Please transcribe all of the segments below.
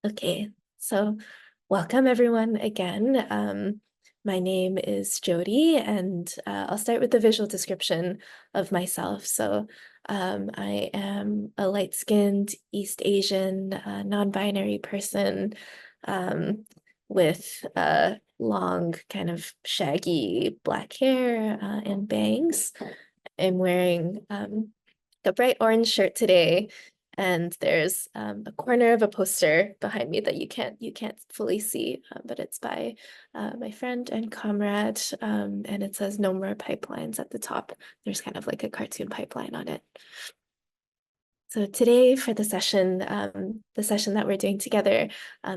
Okay, so welcome everyone again. My name is Jody, and I'll start with the visual description of myself. I am a light-skinned East Asian non-binary person um, with long, kind of shaggy black hair and bangs. I'm wearing a bright orange shirt today, and there's a corner of a poster behind me that you can't fully see, but it's by my friend and comrade, and it says "No More Pipelines" at the top. There's kind of like a cartoon pipeline on it. So today for the session that we're doing together,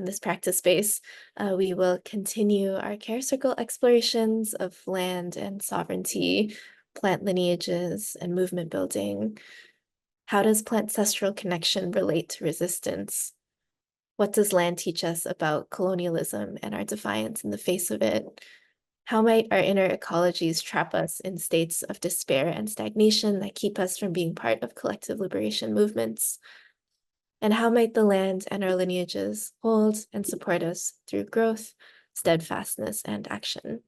this practice space, we will continue our care circle explorations of land and sovereignty, plant lineages, and movement building. How does plantcestral connection relate to resistance? What does land teach us about colonialism and our defiance in the face of it? How might our inner ecologies trap us in states of despair and stagnation that keep us from being part of collective liberation movements? And how might the land and our lineages hold and support us through growth, steadfastness, and action?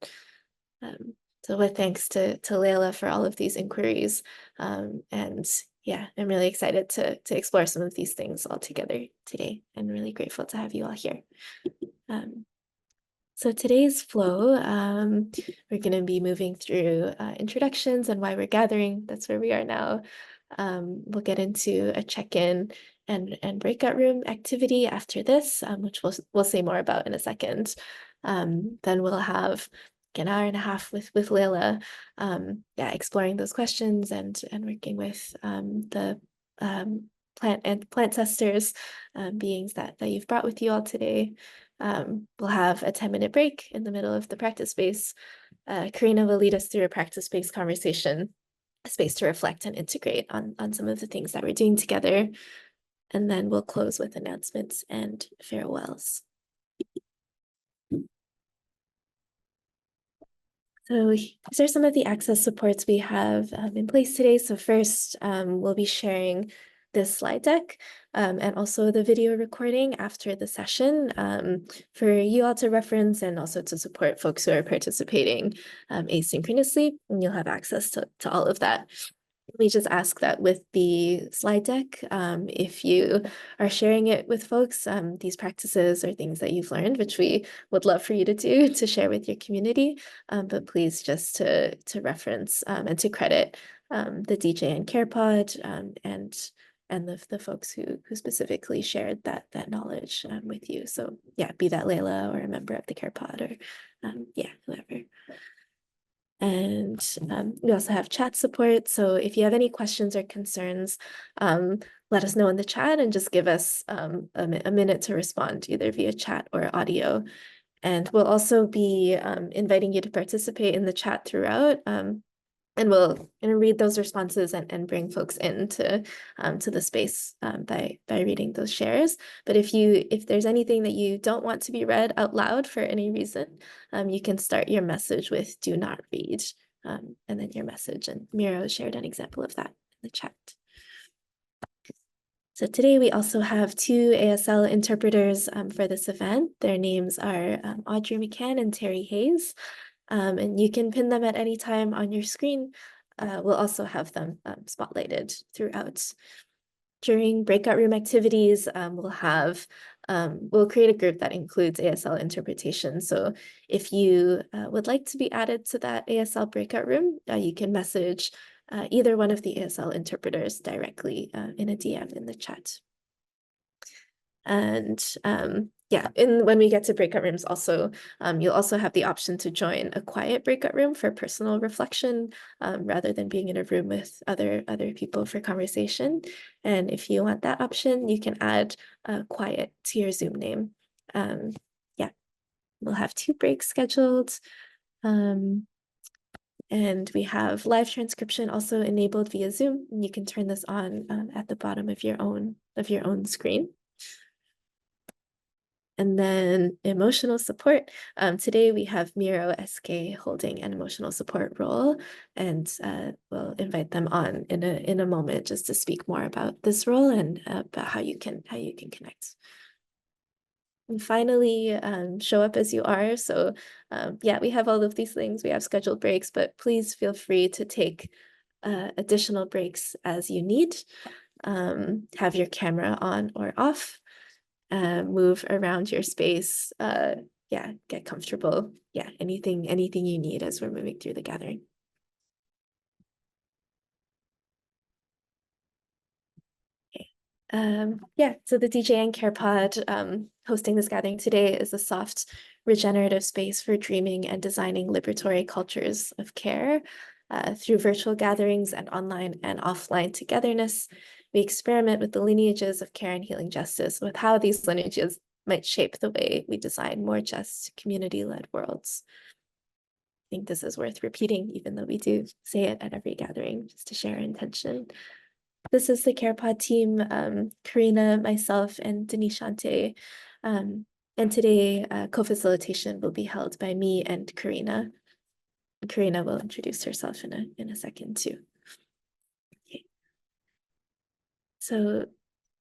So with thanks to Layla for all of these inquiries. And yeah, I'm really excited to explore some of these things all together today, and really grateful to have you all here. So today's flow, we're going to be moving through introductions and why we're gathering. That's where we are now. We'll get into a check-in and breakout room activity after this, which we'll say more about in a second. Then we'll have an hour and a half with Layla, exploring those questions and working with the plantcestors, beings that you've brought with you all today. We'll have a 10-minute break in the middle of the practice space. Karina will lead us through a practice space conversation, a space to reflect and integrate on some of the things that we're doing together. And then we'll close with announcements and farewells. So these are some of the access supports we have in place today. So first, we'll be sharing this slide deck and also the video recording after the session for you all to reference and also to support folks who are participating asynchronously, and you'll have access to all of that. We just ask that with the slide deck, if you are sharing it with folks, these practices are things that you've learned, which we would love for you to do to share with your community, but please just to reference and to credit the DJN Care Pod and the folks who specifically shared that knowledge with you. So yeah, be that Layla or a member of the Care Pod or whoever. And we also have chat support. So if you have any questions or concerns, let us know in the chat and just give us a minute to respond either via chat or audio. And we'll also be inviting you to participate in the chat throughout. And we'll read those responses and bring folks into to the space by reading those shares. But if there's anything that you don't want to be read out loud for any reason, you can start your message with "do not read," and then your message. And Miro shared an example of that in the chat. So today we also have two ASL interpreters for this event. Their names are Audrey McCann and Terry Hayes. And you can pin them at any time on your screen. We'll also have them spotlighted throughout. During breakout room activities, we'll create a group that includes ASL interpretation. So if you would like to be added to that ASL breakout room, you can message either one of the ASL interpreters directly in a DM in the chat. And when we get to breakout rooms also, you'll also have the option to join a quiet breakout room for personal reflection rather than being in a room with other people for conversation. And if you want that option, you can add quiet to your Zoom name. We'll have 2 breaks scheduled. And we have live transcription also enabled via Zoom. And you can turn this on at the bottom of your own screen. And then emotional support. Today we have Miro SK holding an emotional support role, and we'll invite them on in a moment just to speak more about this role and about how you can connect. and finally show up as you are. So yeah, we have all of these things. We have scheduled breaks, but please feel free to take additional breaks as you need. Have your camera on or off. Move around your space. Yeah, get comfortable. Yeah, anything you need as we're moving through the gathering. Yeah, so the DJN Care Pod hosting this gathering today is a soft, regenerative space for dreaming and designing liberatory cultures of care. Through virtual gatherings and online and offline togetherness, we experiment with the lineages of care and healing justice, with how these lineages might shape the way we design more just, community-led worlds. I think this is worth repeating, even though we do say it at every gathering, just to share our intention. This is the CarePod team, Karina, myself, and Denishante. And today, co-facilitation will be held by me and Karina. Karina will introduce herself in a second too. Okay. So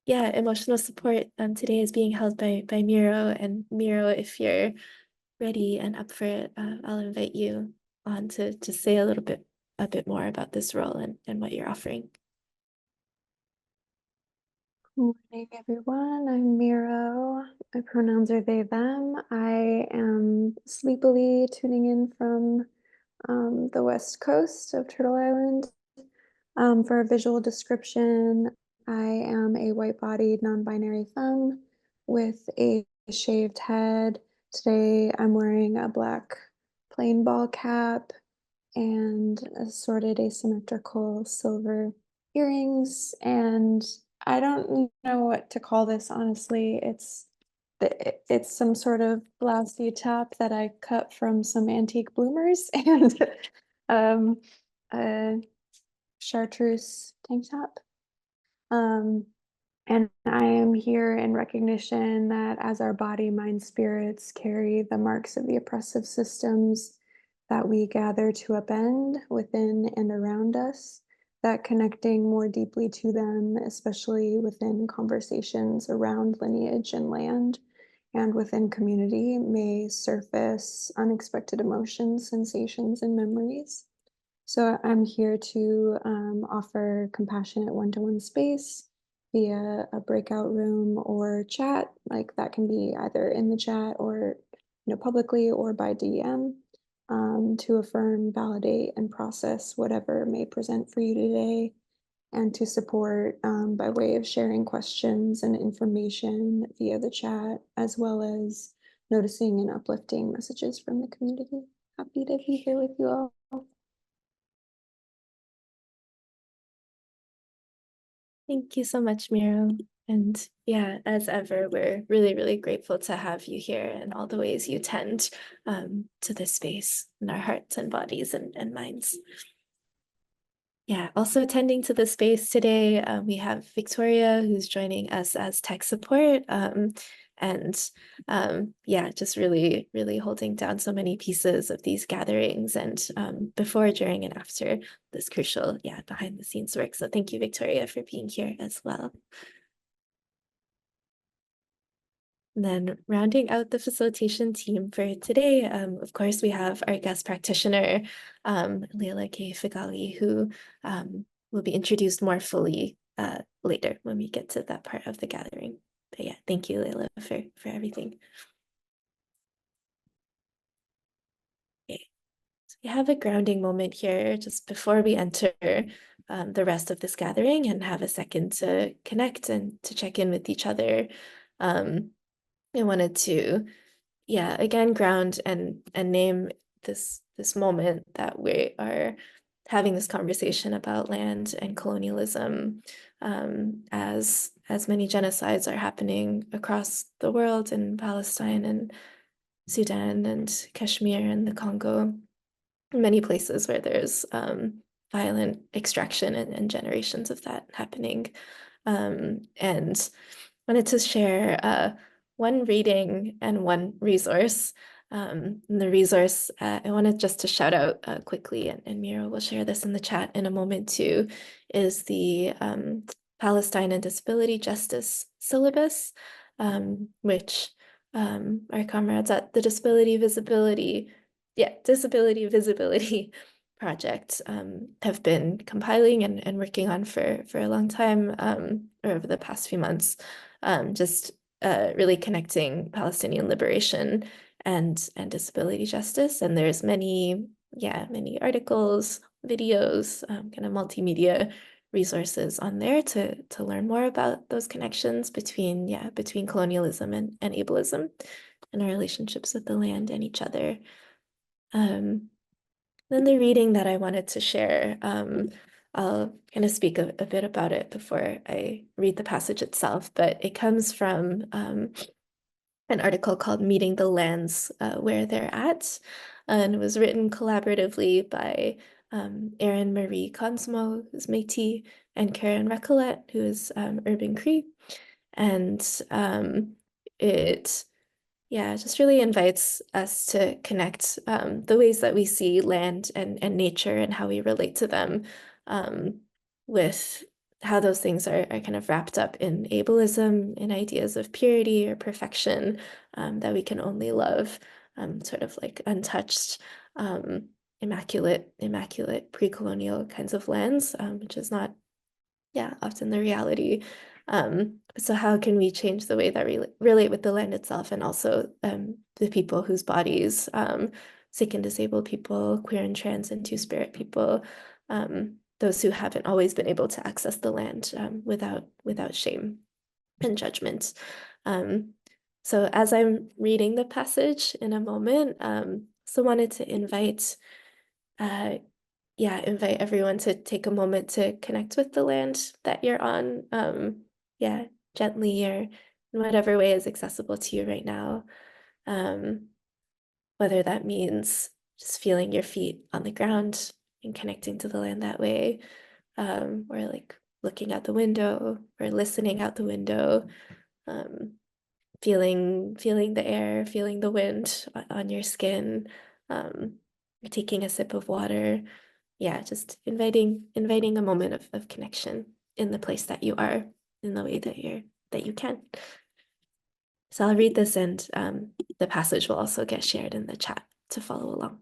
yeah, emotional support today is being held by Miro. And Miro, if you're ready and up for it, I'll invite you on to say a bit more about this role and what you're offering. Good morning, everyone. I'm Miro. My pronouns are they, them. I am sleepily tuning in from the west coast of Turtle Island. For a visual description, I am a white-bodied, non-binary femme with a shaved head. Today, I'm wearing a black plain ball cap and assorted asymmetrical silver earrings. And I don't know what to call this, honestly. It's some sort of blousey top that I cut from some antique bloomers and a chartreuse tank top. And I am here in recognition that as our body, mind, spirits carry the marks of the oppressive systems that we gather to upend within and around us, that connecting more deeply to them, especially within conversations around lineage and land and within community, may surface unexpected emotions, sensations, and memories. So I'm here to offer compassionate one-to-one space via a breakout room or chat. Like that can be either in the chat or publicly or by DM, to affirm, validate, and process whatever may present for you today, and to support by way of sharing questions and information via the chat, as well as noticing and uplifting messages from the community. Happy to be here with you all. Thank you so much, Miro. And yeah, as ever, we're really, really grateful to have you here and all the ways you tend to this space in our hearts and bodies and minds. Yeah, also attending to the space today, we have Victoria, who's joining us as tech support. And yeah, just really, really holding down so many pieces of these gatherings and before, during, and after this crucial, yeah, behind the scenes work. So thank you, Victoria, for being here as well. And then rounding out the facilitation team for today, of course, we have our guest practitioner, Layla K. Feghali, who will be introduced more fully later when we get to that part of the gathering. But yeah, thank you, Layla, for everything. Okay. So we have a grounding moment here just before we enter the rest of this gathering and have a second to connect and to check in with each other. I wanted to, yeah, again, ground and name this moment that we are having this conversation about land and colonialism, as many genocides are happening across the world in Palestine and Sudan and Kashmir and the Congo, many places where there's violent extraction and generations of that happening. And wanted to share one reading and one resource. The resource I wanted just to shout out quickly, and Mira will share this in the chat in a moment too, is the Palestine and Disability Justice syllabus, which our comrades at the Disability Visibility Project have been compiling and working on for a long time, or over the past few months, just really connecting Palestinian liberation and disability justice. And there's many articles, videos, kind of multimedia resources on there to learn more about those connections between colonialism and ableism and our relationships with the land and each other. Then the reading that I wanted to share, I'll kind of speak a bit about it before I read the passage itself, but it comes from an article called Meeting the Lands Where They're At, and it was written collaboratively by Erin Marie Consmo, who's Métis, and Karen Recollet, who is Urban Cree. And it just really invites us to connect the ways that we see land and nature and how we relate to them, with how those things are kind of wrapped up in ableism, in ideas of purity or perfection, that we can only love, sort of like untouched, immaculate pre-colonial kinds of lands, which is not, often the reality. So how can we change the way that we relate with the land itself, and also the people whose bodies, sick and disabled people, queer and trans and two-spirit people, those who haven't always been able to access the land without shame and judgment. So as I'm reading the passage in a moment, so wanted to invite everyone to take a moment to connect with the land that you're on, gently, or in whatever way is accessible to you right now. Whether that means just feeling your feet on the ground and connecting to the land that way, or like looking out the window or listening out the window, feeling the air, feeling the wind on your skin, or taking a sip of water. Just inviting a moment of connection in the place that you are, in the way that you can. So I'll read this, and the passage will also get shared in the chat to follow along.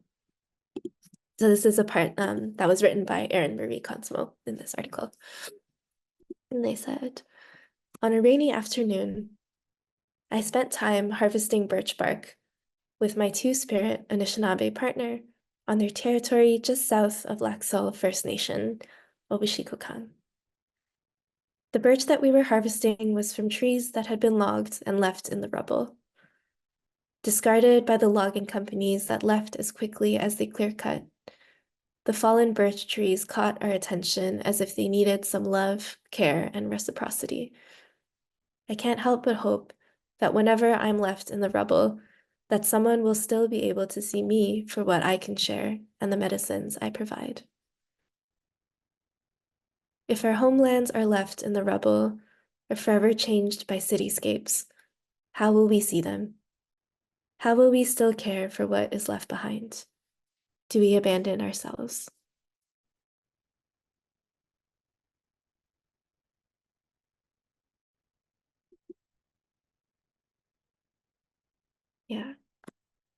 So this is a part that was written by Erin Marie Consmo in this article. And they said, on a rainy afternoon, I spent time harvesting birch bark with my two-spirit Anishinaabe partner on their territory just south of Laxalt First Nation, Obishikokan. The birch that we were harvesting was from trees that had been logged and left in the rubble. Discarded by the logging companies that left as quickly as they clear-cut, the fallen birch trees caught our attention as if they needed some love, care, and reciprocity. I can't help but hope that whenever I'm left in the rubble, that someone will still be able to see me for what I can share and the medicines I provide. If our homelands are left in the rubble or forever changed by cityscapes, how will we see them? How will we still care for what is left behind? Do we abandon ourselves?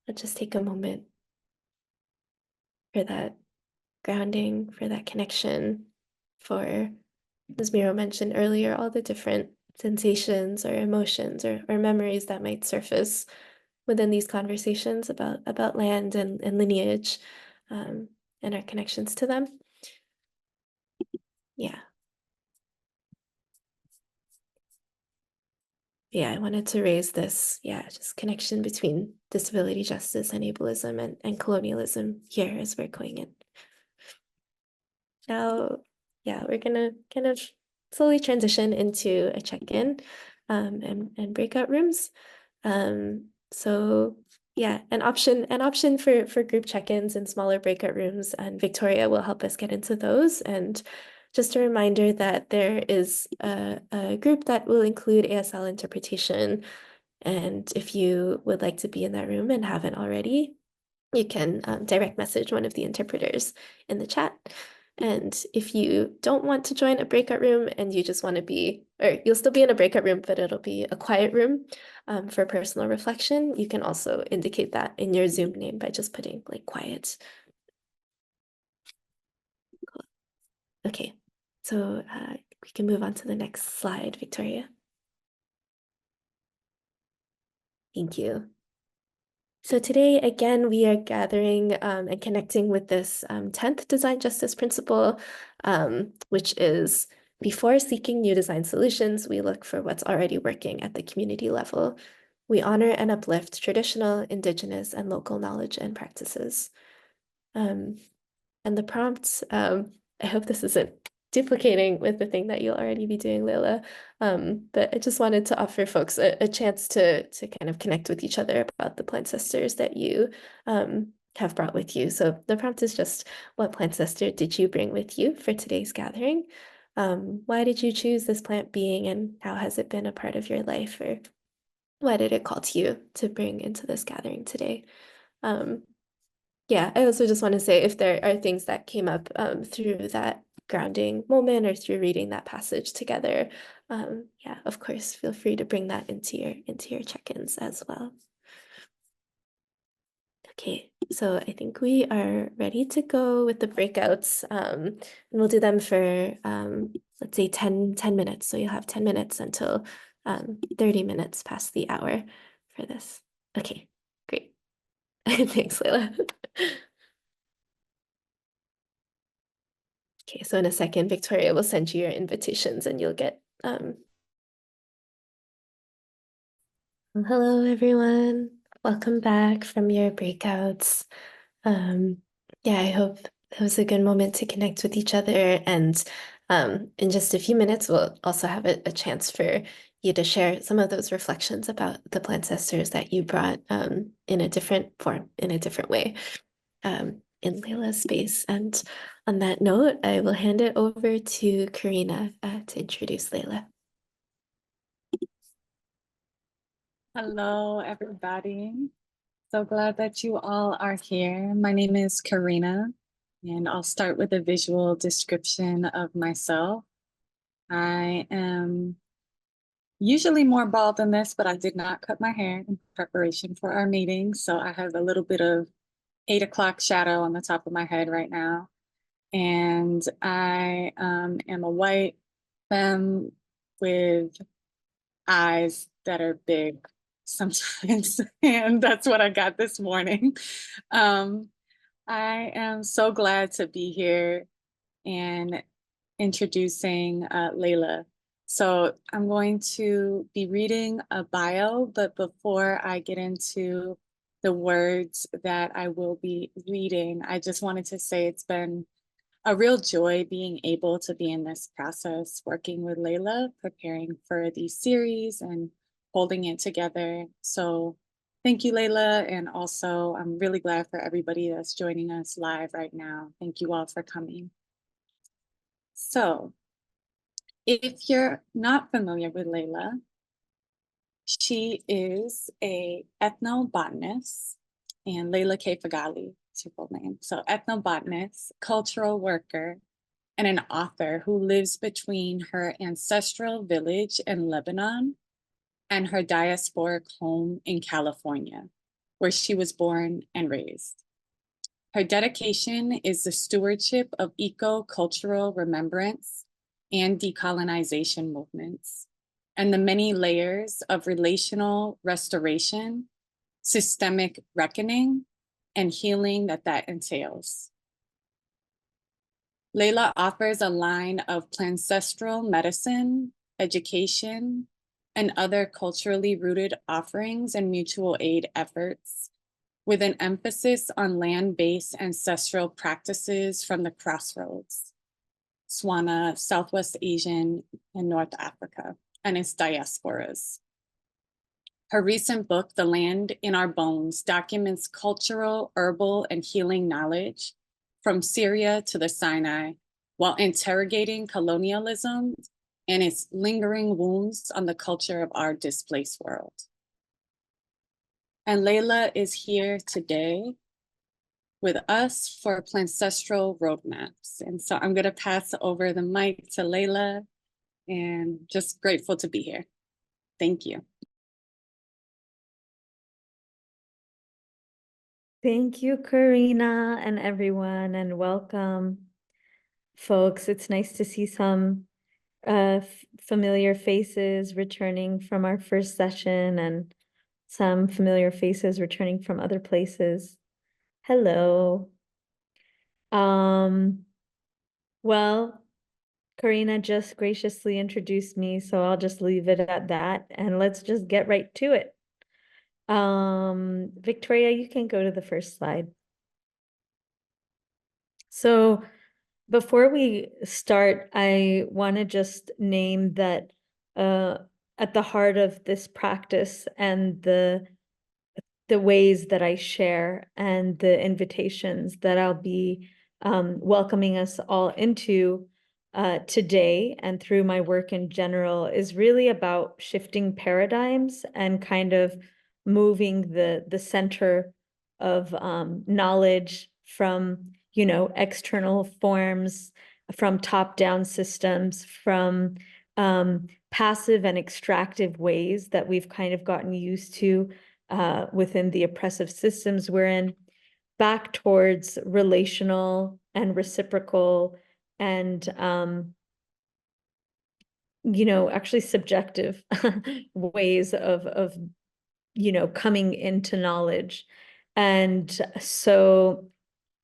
Let's just take a moment for that grounding, for that connection, for, as Miro mentioned earlier, all the different sensations or emotions or memories that might surface within these conversations about land and lineage, and our connections to them. I wanted to raise this, just connection between disability justice and ableism and colonialism here as we're going in. Now, we're gonna kind of slowly transition into a check-in and breakout rooms. So an option for group check-ins and smaller breakout rooms, and Victoria will help us get into those. And just a reminder that there is a group that will include ASL interpretation. And if you would like to be in that room and haven't already, you can direct message one of the interpreters in the chat. And if you don't want to join a breakout room and you just want to be, or you'll still be in a breakout room, but it'll be a quiet room for personal reflection, you can also indicate that in your Zoom name by just putting like quiet. Cool. Okay, so we can move on to the next slide, Victoria. Thank you. So today, again, we are gathering and connecting with this 10th design justice principle, which is before seeking new design solutions, we look for what's already working at the community level. We honor and uplift traditional, indigenous, and local knowledge and practices. And the prompt, I hope this isn't duplicating with the thing that you'll already be doing, Layla. But I just wanted to offer folks a chance to kind of connect with each other about the plantcestors that you have brought with you. So the prompt is just, what plantcestor did you bring with you for today's gathering? Why did you choose this plant being, and how has it been a part of your life? Or why did it call to you to bring into this gathering today? Yeah, I also just want to say if there are things that came up through that grounding moment or through reading that passage together, yeah, of course, feel free to bring that into your check-ins as well. Okay, so I think we are ready to go with the breakouts, and we'll do them for let's say 10 minutes. So you'll have 10 minutes until 30 minutes past the hour for this. Okay, great. Thanks, Layla. Okay, so in a second, Victoria will send you your invitations and you'll get hello everyone. Welcome back from your breakouts. Yeah, I hope it was a good moment to connect with each other. And in just a few minutes, we'll also have a chance for you to share some of those reflections about the plantcestors that you brought in a different form, in a different way. In Layla's space. And on that note, I will hand it over to Karina to introduce Layla. Hello, everybody. So glad that you all are here. My name is Karina, and I'll start with a visual description of myself. I am usually more bald than this, but I did not cut my hair in preparation for our meeting. So I have a little bit of 8 o'clock shadow on the top of my head right now. And I am a white femme with eyes that are big sometimes, and that's what I got this morning. I am so glad to be here and introducing Layla. So I'm going to be reading a bio, but before I get into the words that I will be reading, I just wanted to say it's been a real joy being able to be in this process, working with Layla, preparing for these series and holding it together. So thank you, Layla. And also, I'm really glad for everybody that's joining us live right now. Thank you all for coming. So if you're not familiar with Layla, she is a ethnobotanist, and Layla K. Feghali is her full name. So ethnobotanist, cultural worker, and an author who lives between her ancestral village in Lebanon and her diasporic home in California, where she was born and raised. Her dedication is the stewardship of eco-cultural remembrance and decolonization movements, and the many layers of relational restoration, systemic reckoning, and healing that entails. Layla offers a line of plantcestral medicine, education, and other culturally rooted offerings and mutual aid efforts, with an emphasis on land-based ancestral practices from the crossroads, Swana, Southwest Asian, and North Africa, and its diasporas. Her recent book, The Land in Our Bones, documents cultural, herbal, and healing knowledge from Syria to the Sinai, while interrogating colonialism and its lingering wounds on the culture of our displaced world. And Layla is here today with us for Plantcestral roadmaps. And so I'm going to pass over the mic to Layla, and just grateful to be here. Thank you. Thank you, Karina, and everyone, and welcome, folks. It's nice to see some familiar faces returning from our first session and some familiar faces returning from other places. Hello. Well, Karina just graciously introduced me, so I'll just leave it at that, and let's just get right to it. Victoria, you can go to the first slide. So before we start, I want to just name that at the heart of this practice and the ways that I share and the invitations that I'll be welcoming us all into today and through my work in general is really about shifting paradigms and kind of moving the center of knowledge from, you know, external forms, from top-down systems, from passive and extractive ways that we've kind of gotten used to within the oppressive systems we're in, back towards relational and reciprocal and, you know, actually subjective ways of, you know, coming into knowledge. And so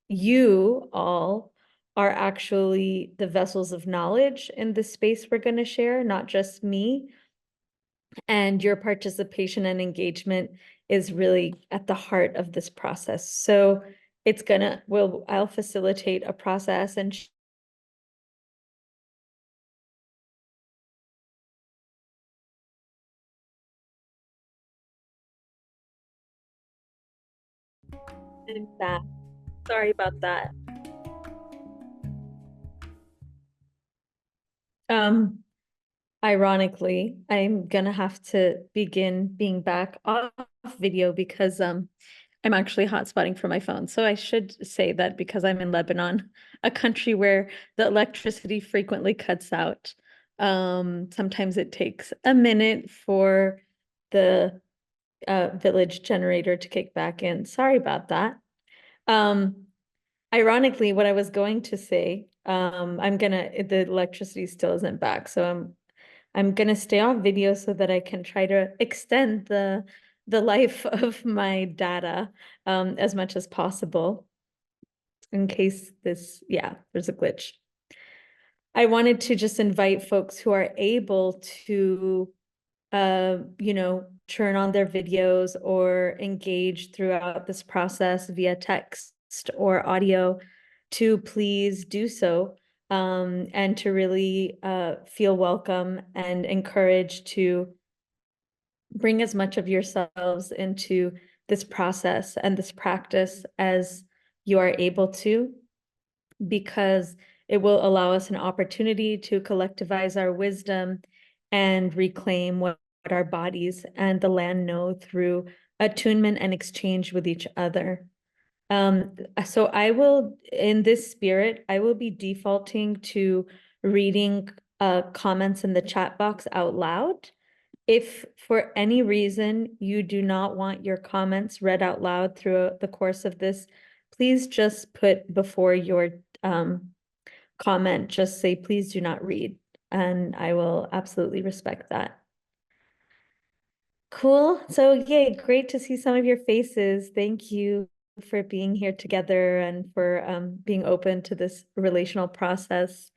you all are actually the vessels of knowledge in the space we're going to share, not just me. And your participation and engagement is really at the heart of this process. So it's I'll facilitate a process and that. Sorry about that. Ironically, I'm gonna have to begin being back off video because I'm actually hotspotting from my phone. So I should say that because I'm in Lebanon, a country where the electricity frequently cuts out. Sometimes it takes a minute for the village generator to kick back in. Sorry about that. Ironically, what I was going to say, the electricity still isn't back, so I'm gonna stay off video so that I can try to extend the life of my data as much as possible in case there's a glitch. I wanted to just invite folks who are able to you know, turn on their videos or engage throughout this process via text or audio to please do so, and to really feel welcome and encouraged to bring as much of yourselves into this process and this practice as you are able to, because it will allow us an opportunity to collectivize our wisdom and reclaim what our bodies and the land know through attunement and exchange with each other. So I will, in this spirit, I will be defaulting to reading comments in the chat box out loud. If for any reason you do not want your comments read out loud throughout the course of this, please just put before your comment, just say, please do not read, and I will absolutely respect that. Cool. So yay, great to see some of your faces. Thank you for being here together and for being open to this relational process.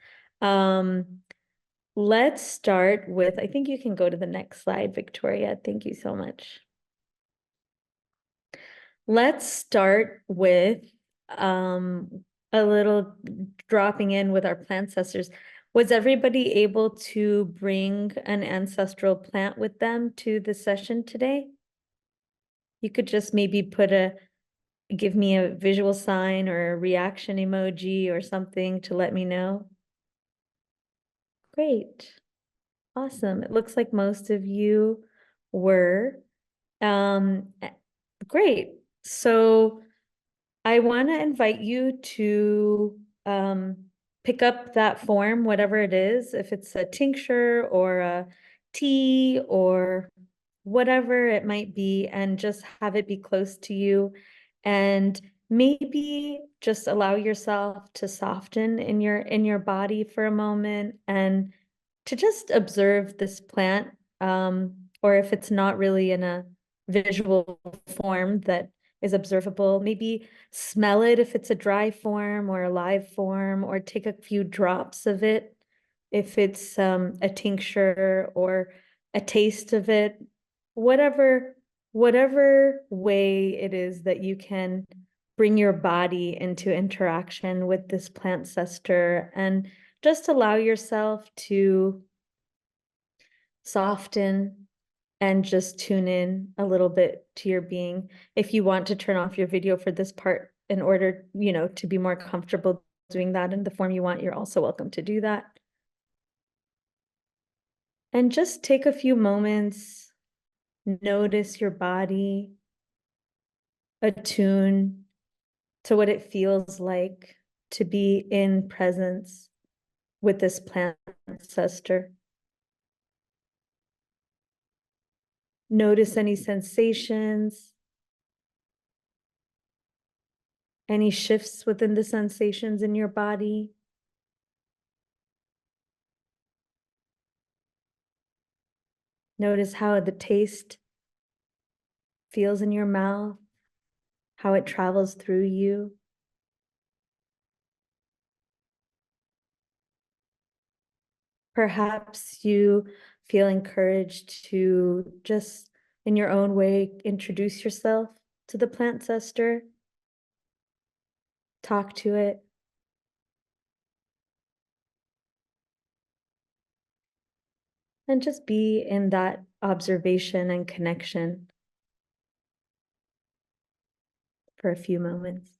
Let's start with, I think you can go to the next slide, Victoria. Thank you so much. Let's start with a little dropping in with our plantcestors. Was everybody able to bring an ancestral plant with them to the session today? You could just maybe give me a visual sign or a reaction emoji or something to let me know. Great. Awesome. It looks like most of you were. Great. So I want to invite you to pick up that form, whatever it is, if it's a tincture or a tea or whatever it might be, and just have it be close to you. And maybe just allow yourself to soften in your body for a moment and to just observe this plant. Or if it's not really in a visual form that is observable, maybe smell it if it's a dry form or a live form, or take a few drops of it if it's a tincture, or a taste of it, whatever way it is that you can bring your body into interaction with this plantcestor, and just allow yourself to soften and just tune in a little bit to your being. If you want to turn off your video for this part in order, to be more comfortable doing that in the form you want, you're also welcome to do that. And just take a few moments, notice your body, attune to what it feels like to be in presence with this plant ancestor. Notice any sensations, any shifts within the sensations in your body. Notice how the taste feels in your mouth, how it travels through you. Perhaps you feel encouraged to just, in your own way, introduce yourself to the plant ancestor, talk to it, and just be in that observation and connection for a few moments.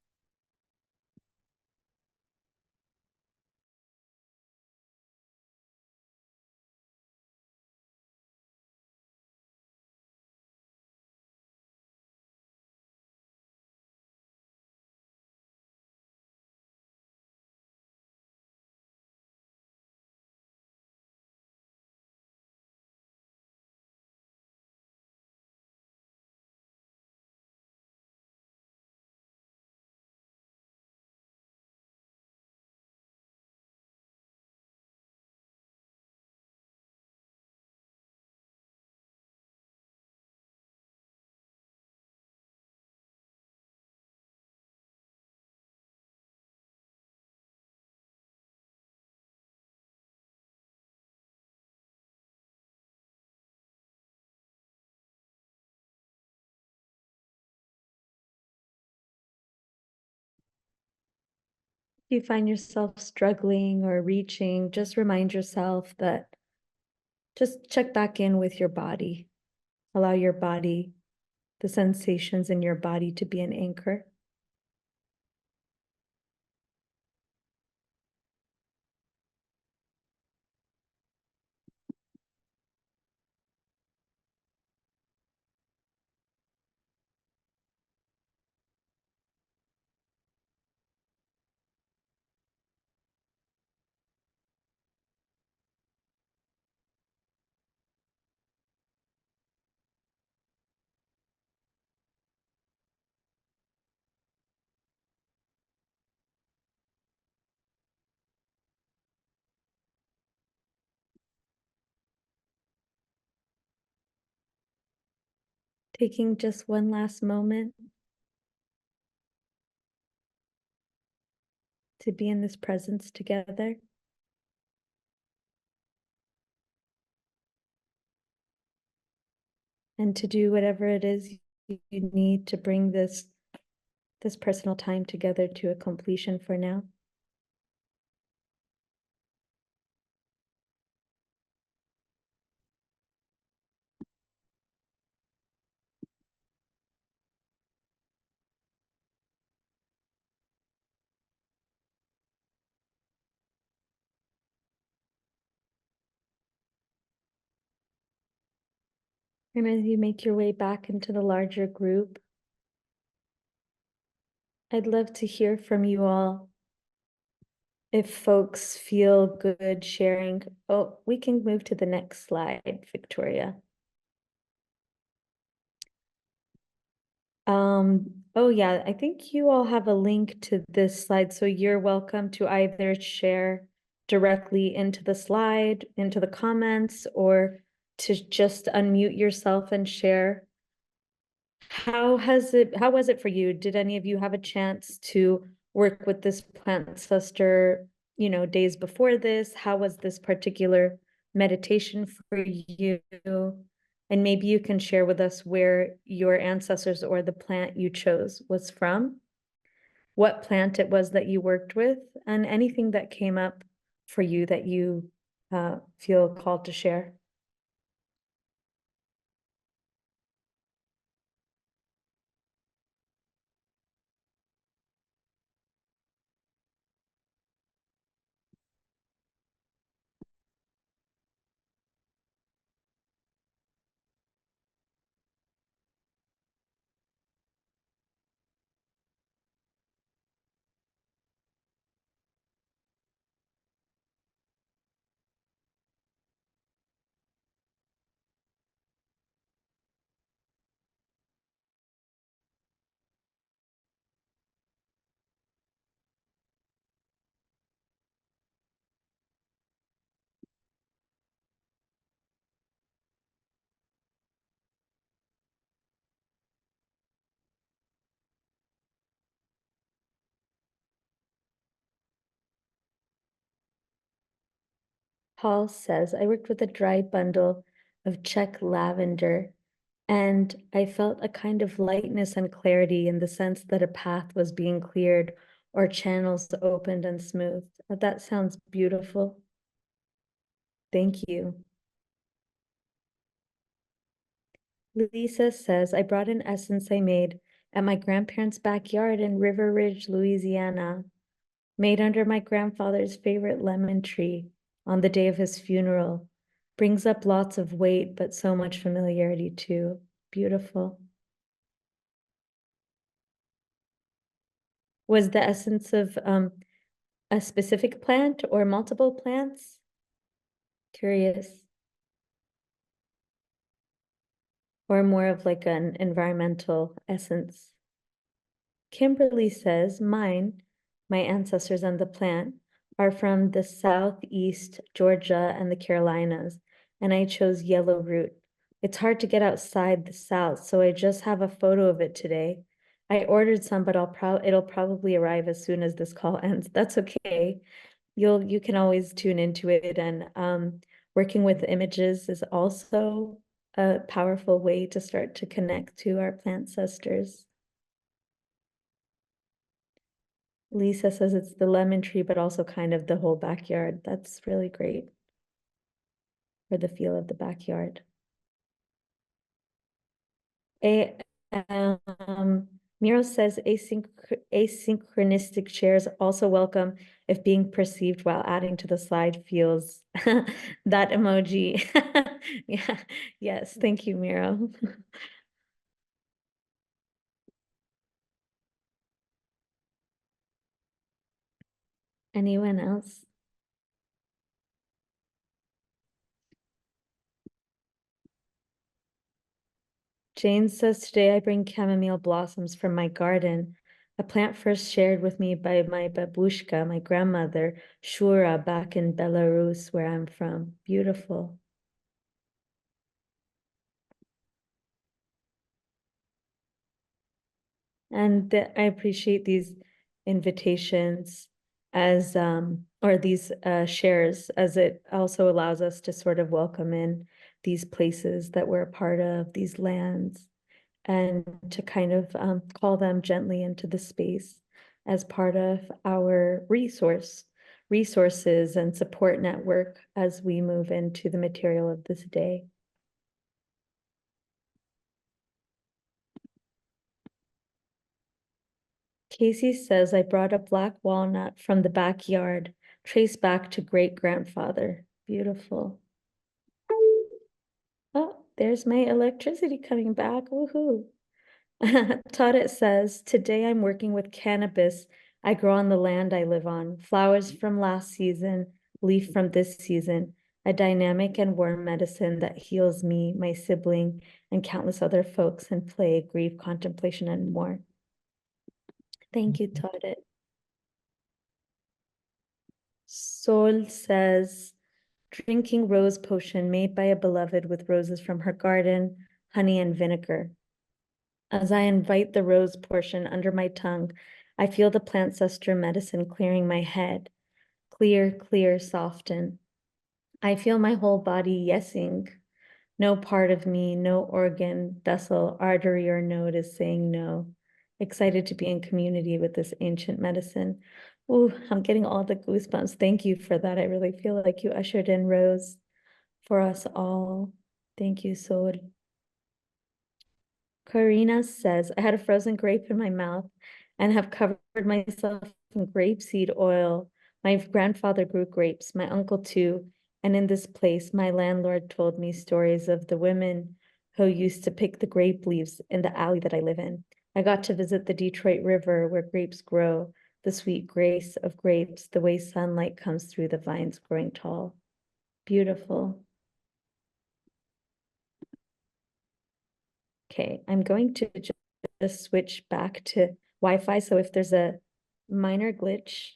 If you find yourself struggling or reaching, just remind yourself that just check back in with your body. Allow your body, the sensations in your body, to be an anchor. Taking just one last moment to be in this presence together. And to do whatever it is you need to bring this personal time together to a completion for now. And as you make your way back into the larger group, I'd love to hear from you all. If folks feel good sharing, oh, we can move to the next slide, Victoria. Oh yeah, I think you all have a link to this slide, so you're welcome to either share directly into the slide, into the comments, or to just unmute yourself and share. How was it for you? Did any of you have a chance to work with this Plantcester, days before this? How was this particular meditation for you? And maybe you can share with us where your ancestors or the plant you chose was from, what plant it was that you worked with, and anything that came up for you that you feel called to share. Paul says, I worked with a dry bundle of Czech lavender, and I felt a kind of lightness and clarity in the sense that a path was being cleared or channels opened and smoothed. That sounds beautiful. Thank you. Lisa says, I brought an essence I made at my grandparents' backyard in River Ridge, Louisiana, made under my grandfather's favorite lemon tree on the day of his funeral. Brings up lots of weight, but so much familiarity too. Beautiful. Was the essence of a specific plant or multiple plants? Curious. Or more of like an environmental essence. Kimberly says, my ancestors and the plant are from the Southeast Georgia and the Carolinas, and I chose yellow root. It's hard to get outside the South, so I just have a photo of it today. I ordered some, but it'll probably arrive as soon as this call ends. That's okay. You can always tune into it, and working with images is also a powerful way to start to connect to our plantcestors. Lisa says it's the lemon tree, but also kind of the whole backyard. That's really great for the feel of the backyard. Miro says asynchronistic shares also welcome if being perceived while adding to the slide feels that emoji. Yeah, yes, thank you, Miro. Anyone else? Jane says, today I bring chamomile blossoms from my garden, a plant first shared with me by my babushka, my grandmother, Shura, back in Belarus, where I'm from. Beautiful. And I appreciate these invitations as, or these shares, as it also allows us to sort of welcome in these places that we're a part of, these lands, and to kind of call them gently into the space as part of our resources and support network as we move into the material of this day. Casey says, I brought a black walnut from the backyard, traced back to great-grandfather. Beautiful. Oh, there's my electricity coming back. Woohoo. Taret says, today I'm working with cannabis I grow on the land I live on, flowers from last season, leaf from this season, a dynamic and warm medicine that heals me, my sibling, and countless other folks in play, grief, contemplation, and more. Thank you, Taret. Sol says, drinking rose potion made by a beloved with roses from her garden, honey and vinegar. As I invite the rose portion under my tongue, I feel the plantcestor medicine clearing my head. Clear, clear, soften. I feel my whole body yesing. No part of me, no organ, vessel, artery, or node is saying no. Excited to be in community with this ancient medicine. Ooh, I'm getting all the goosebumps. Thank you for that. I really feel like you ushered in Rose for us all. Thank you, Sol. Karina says, I had a frozen grape in my mouth and have covered myself in grapeseed oil. My grandfather grew grapes, my uncle too. And in this place, my landlord told me stories of the women who used to pick the grape leaves in the alley that I live in. I got to visit the Detroit River where grapes grow, the sweet grace of grapes, the way sunlight comes through the vines growing tall. Beautiful. Okay, I'm going to just switch back to Wi-Fi. So if there's a minor glitch.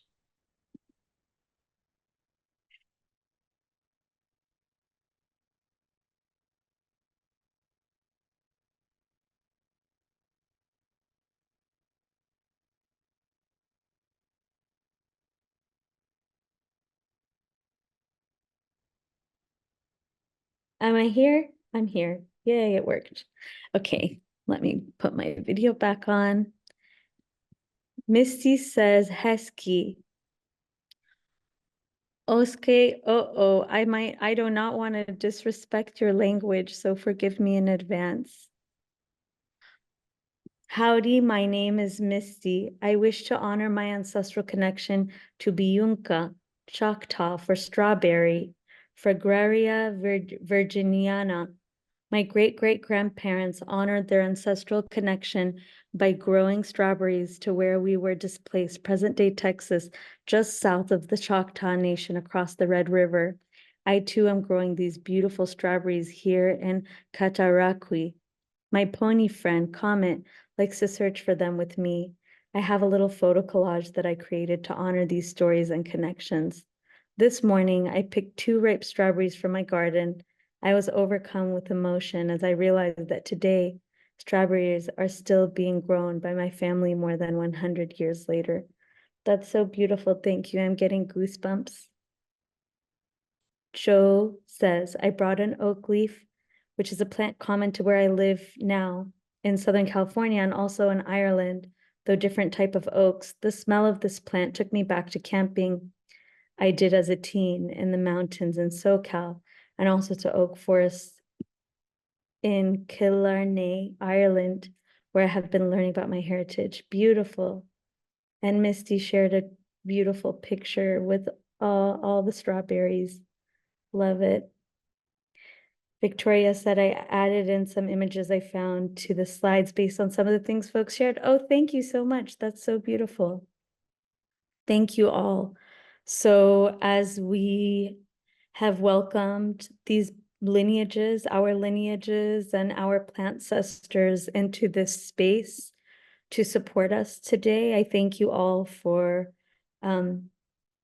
Am I here? I'm here. Yay, it worked. Okay, let me put my video back on. Misty says Hesky. Oske, I do not want to disrespect your language, so forgive me in advance. Howdy, my name is Misty. I wish to honor my ancestral connection to Biyunka, Choctaw for strawberry, Fragaria virginiana. My great-great-grandparents honored their ancestral connection by growing strawberries to where we were displaced, present-day Texas, just south of the Choctaw Nation across the Red River. I too am growing these beautiful strawberries here in Cataraqui. My pony friend, Comet, likes to search for them with me. I have a little photo collage that I created to honor these stories and connections. This morning, I picked 2 ripe strawberries from my garden. I was overcome with emotion as I realized that today, strawberries are still being grown by my family more than 100 years later. That's so beautiful. Thank you. I'm getting goosebumps. Joe says, I brought an oak leaf, which is a plant common to where I live now in Southern California and also in Ireland, though different type of oaks. The smell of this plant took me back to camping I did as a teen in the mountains in SoCal, and also to oak forests in Killarney, Ireland, where I have been learning about my heritage. Beautiful. And Misty shared a beautiful picture with all the strawberries. Love it. Victoria said I added in some images I found to the slides based on some of the things folks shared. Oh, thank you so much. That's so beautiful. Thank you all. So as we have welcomed these lineages, our lineages and our plantcestors into this space to support us today, I thank you all for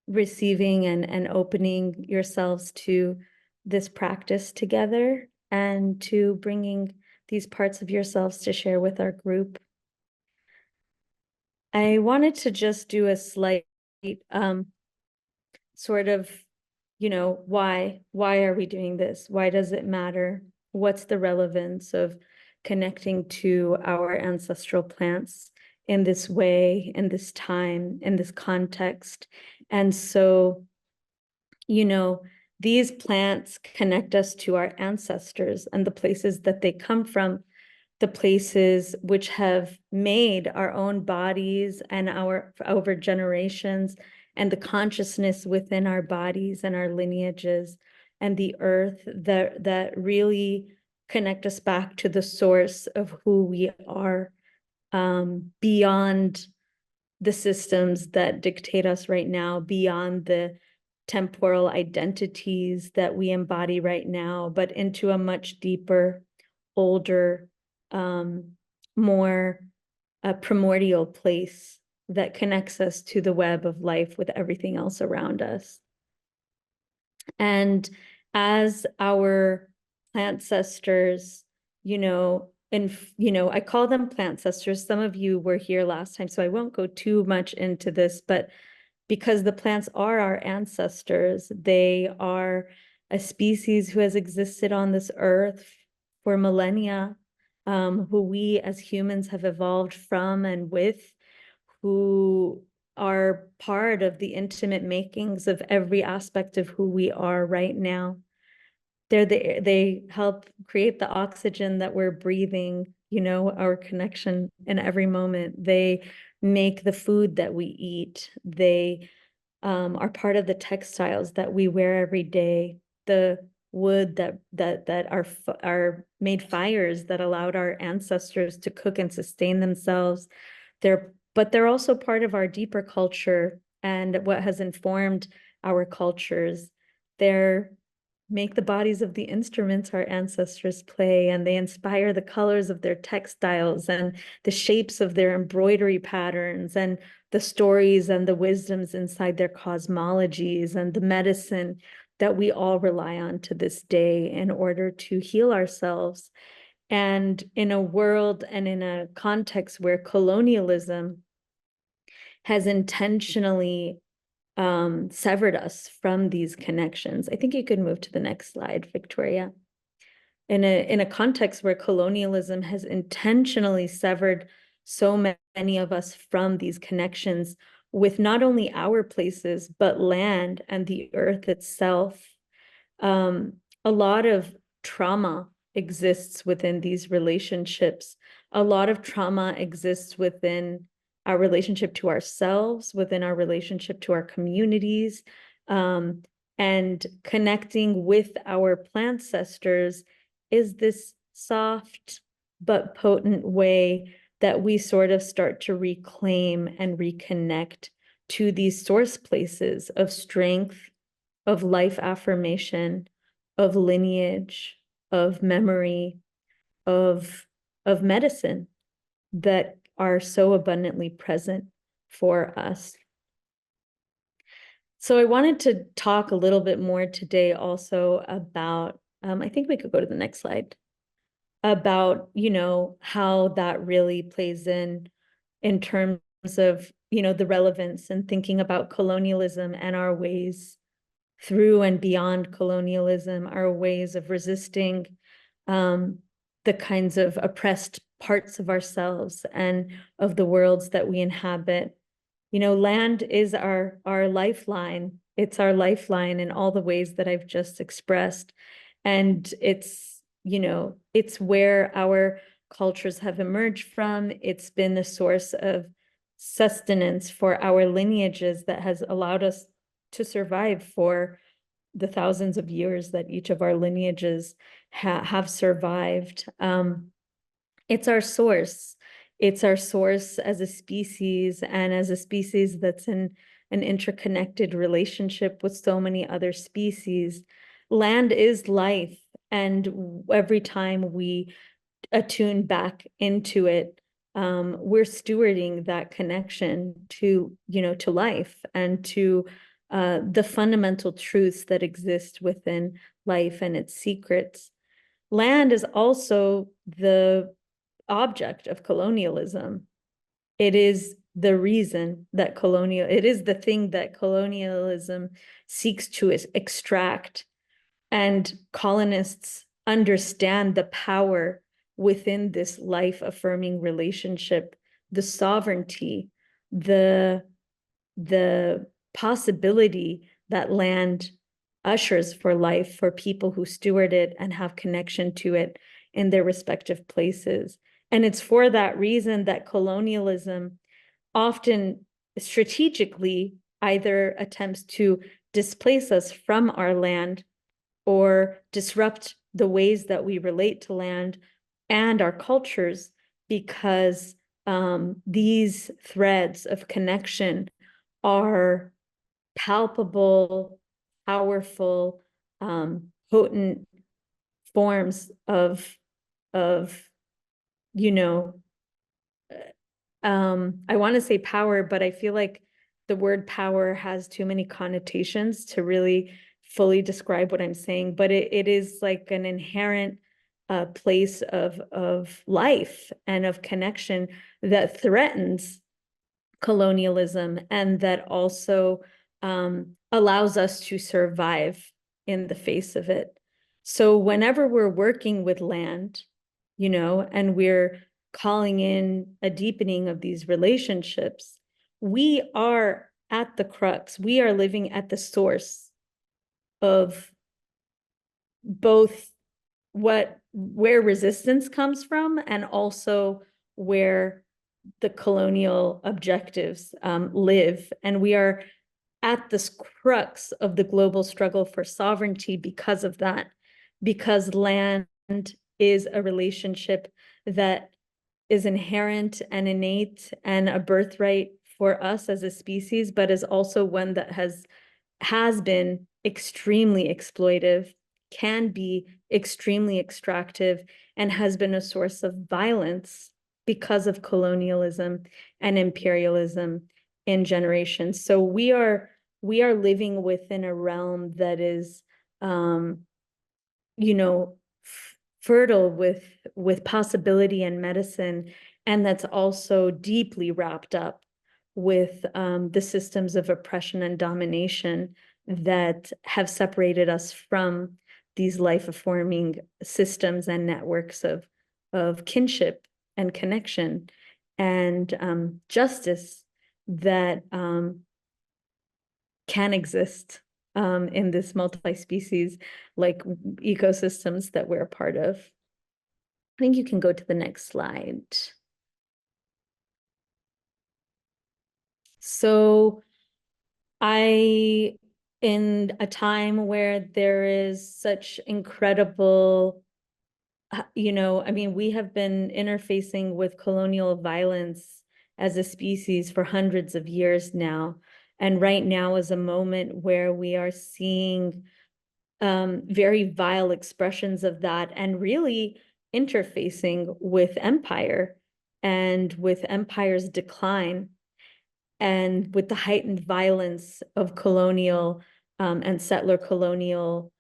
receiving and opening yourselves to this practice together and to bringing these parts of yourselves to share with our group. I wanted to just do a slight sort of, why are we doing this? Why does it matter? What's the relevance of connecting to our ancestral plants in this way, in this time, in this context? And so, these plants connect us to our ancestors and the places that they come from, the places which have made our own bodies and over generations, and the consciousness within our bodies and our lineages and the earth that really connect us back to the source of who we are beyond the systems that dictate us right now, beyond the temporal identities that we embody right now, but into a much deeper, older, more primordial place that connects us to the web of life with everything else around us. And as our plantcestors, I call them plantcestors. Some of you were here last time, so I won't go too much into this, but because the plants are our ancestors, they are a species who has existed on this earth for millennia, who we as humans have evolved from and with, who are part of the intimate makings of every aspect of who we are right now. They help create the oxygen that we're breathing, our connection in every moment. They make the food that we eat. They are part of the textiles that we wear every day, the wood that are made fires that allowed our ancestors to cook and sustain themselves. But they're also part of our deeper culture and what has informed our cultures. They're make the bodies of the instruments our ancestors play, and they inspire the colors of their textiles and the shapes of their embroidery patterns and the stories and the wisdoms inside their cosmologies and the medicine that we all rely on to this day in order to heal ourselves. And in a world and in a context where colonialism has intentionally severed us from these connections. I think you could move to the next slide, Victoria. In a context where colonialism has intentionally severed so many of us from these connections with not only our places, but land and the earth itself, a lot of trauma exists within these relationships. A lot of trauma exists within our relationship to ourselves, within our relationship to our communities, and connecting with our plantcestors is this soft but potent way that we sort of start to reclaim and reconnect to these source places of strength, of life affirmation, of lineage, of memory, of medicine that are so abundantly present for us. So I wanted to talk a little bit more today also about, I think we could go to the next slide, about, how that really plays in terms of, the relevance and thinking about colonialism and our ways through and beyond colonialism, our ways of resisting the kinds of oppressed parts of ourselves and of the worlds that we inhabit. Land is our lifeline. It's our lifeline in all the ways that I've just expressed. And it's where our cultures have emerged from. It's been a source of sustenance for our lineages that has allowed us to survive for the thousands of years that each of our lineages have survived. It's our source. It's our source as a species, and as a species that's in an interconnected relationship with so many other species. Land is life, and every time we attune back into it, we're stewarding that connection to life and to the fundamental truths that exist within life and its secrets. Land is also the object of colonialism. It is the reason that it is the thing that colonialism seeks to extract. And colonists understand the power within this life-affirming relationship, the sovereignty, the possibility that land ushers for life for people who steward it and have connection to it in their respective places. And it's for that reason that colonialism often strategically either attempts to displace us from our land or disrupt the ways that we relate to land and our cultures because these threads of connection are palpable, powerful, potent forms of you know, I want to say power, but I feel like the word power has too many connotations to really fully describe what I'm saying, but it is like an inherent place of life and of connection that threatens colonialism, and that also allows us to survive in the face of it. So whenever we're working with land, and we're calling in a deepening of these relationships, we are at the crux, we are living at the source of both where resistance comes from, and also where the colonial objectives live. And we are at this crux of the global struggle for sovereignty because of that, because land is a relationship that is inherent and innate and a birthright for us as a species, but is also one that has been extremely exploitive, can be extremely extractive, and has been a source of violence because of colonialism and imperialism in generations. So we are living within a realm that is fertile with possibility and medicine, and that's also deeply wrapped up with the systems of oppression and domination that have separated us from these life-affirming systems and networks of kinship and connection and justice that can exist in this multi-species like ecosystems that we're a part of. I think you can go to the next slide. So in a time where there is such incredible, we have been interfacing with colonial violence as a species for hundreds of years now. And right now is a moment where we are seeing very vile expressions of that, and really interfacing with empire and with empire's decline, and with the heightened violence of colonial and settler colonial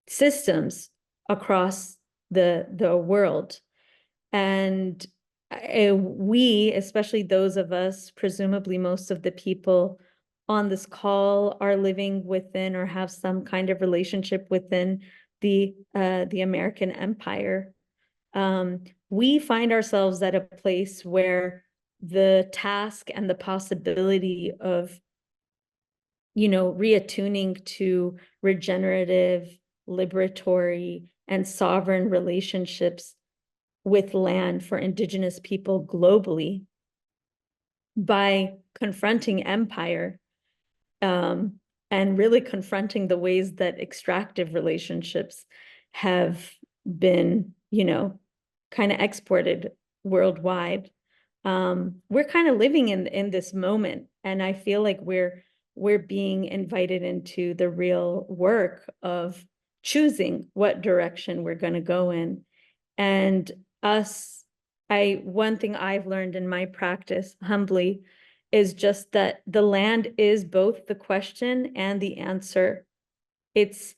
systems across the world. And we, especially those of us, presumably most of the people on this call, are living within or have some kind of relationship within the American empire. We find ourselves at a place where the task and the possibility of reattuning to regenerative, liberatory, and sovereign relationships with land for indigenous people globally by confronting empire and really confronting the ways that extractive relationships have been, kind of exported worldwide. We're kind of living in this moment, and I feel like we're being invited into the real work of choosing what direction we're going to go in. And one thing I've learned in my practice, humbly, is just that the land is both the question and the answer. It's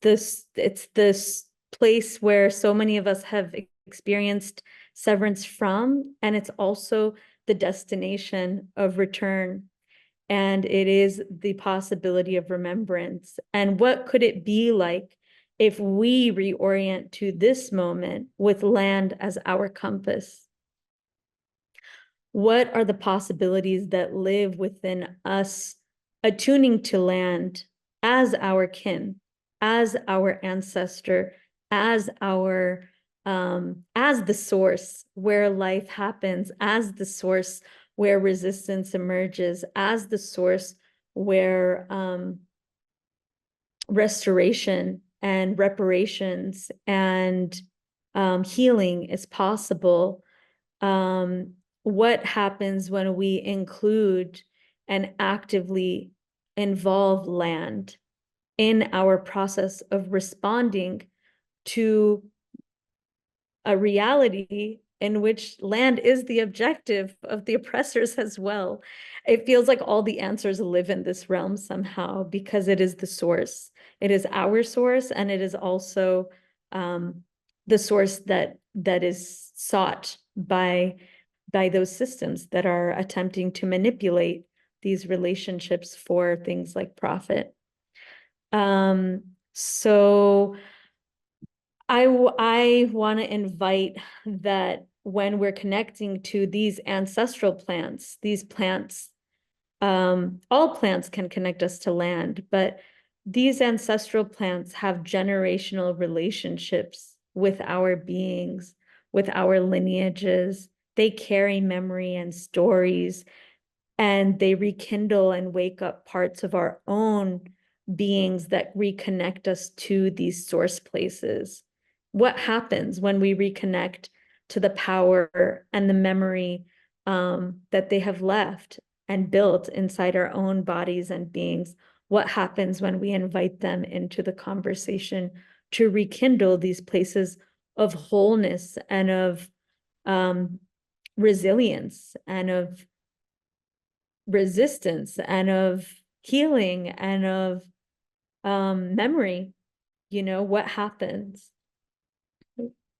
this place where so many of us have experienced severance from, and it's also the destination of return. And it is the possibility of remembrance. And what could it be like if we reorient to this moment with land as our compass? What are the possibilities that live within us, attuning to land as our kin, as our ancestor, as the source where life happens, as the source where resistance emerges, as the source where restoration and reparations and healing is possible, what happens when we include and actively involve land in our process of responding to a reality in which land is the objective of the oppressors as well. It feels like all the answers live in this realm somehow because it is the source. It is our source, and it is also the source that is sought by those systems that are attempting to manipulate these relationships for things like profit. So I want to invite that when we're connecting to these ancestral plants, these plants, all plants can connect us to land, but these ancestral plants have generational relationships with our beings, with our lineages. They carry memory and stories, and they rekindle and wake up parts of our own beings that reconnect us to these source places. What happens when we reconnect to the power and the memory that they have left and built inside our own bodies and beings? What happens when we invite them into the conversation to rekindle these places of wholeness and of resilience and of resistance and of healing and of memory? You know, what happens?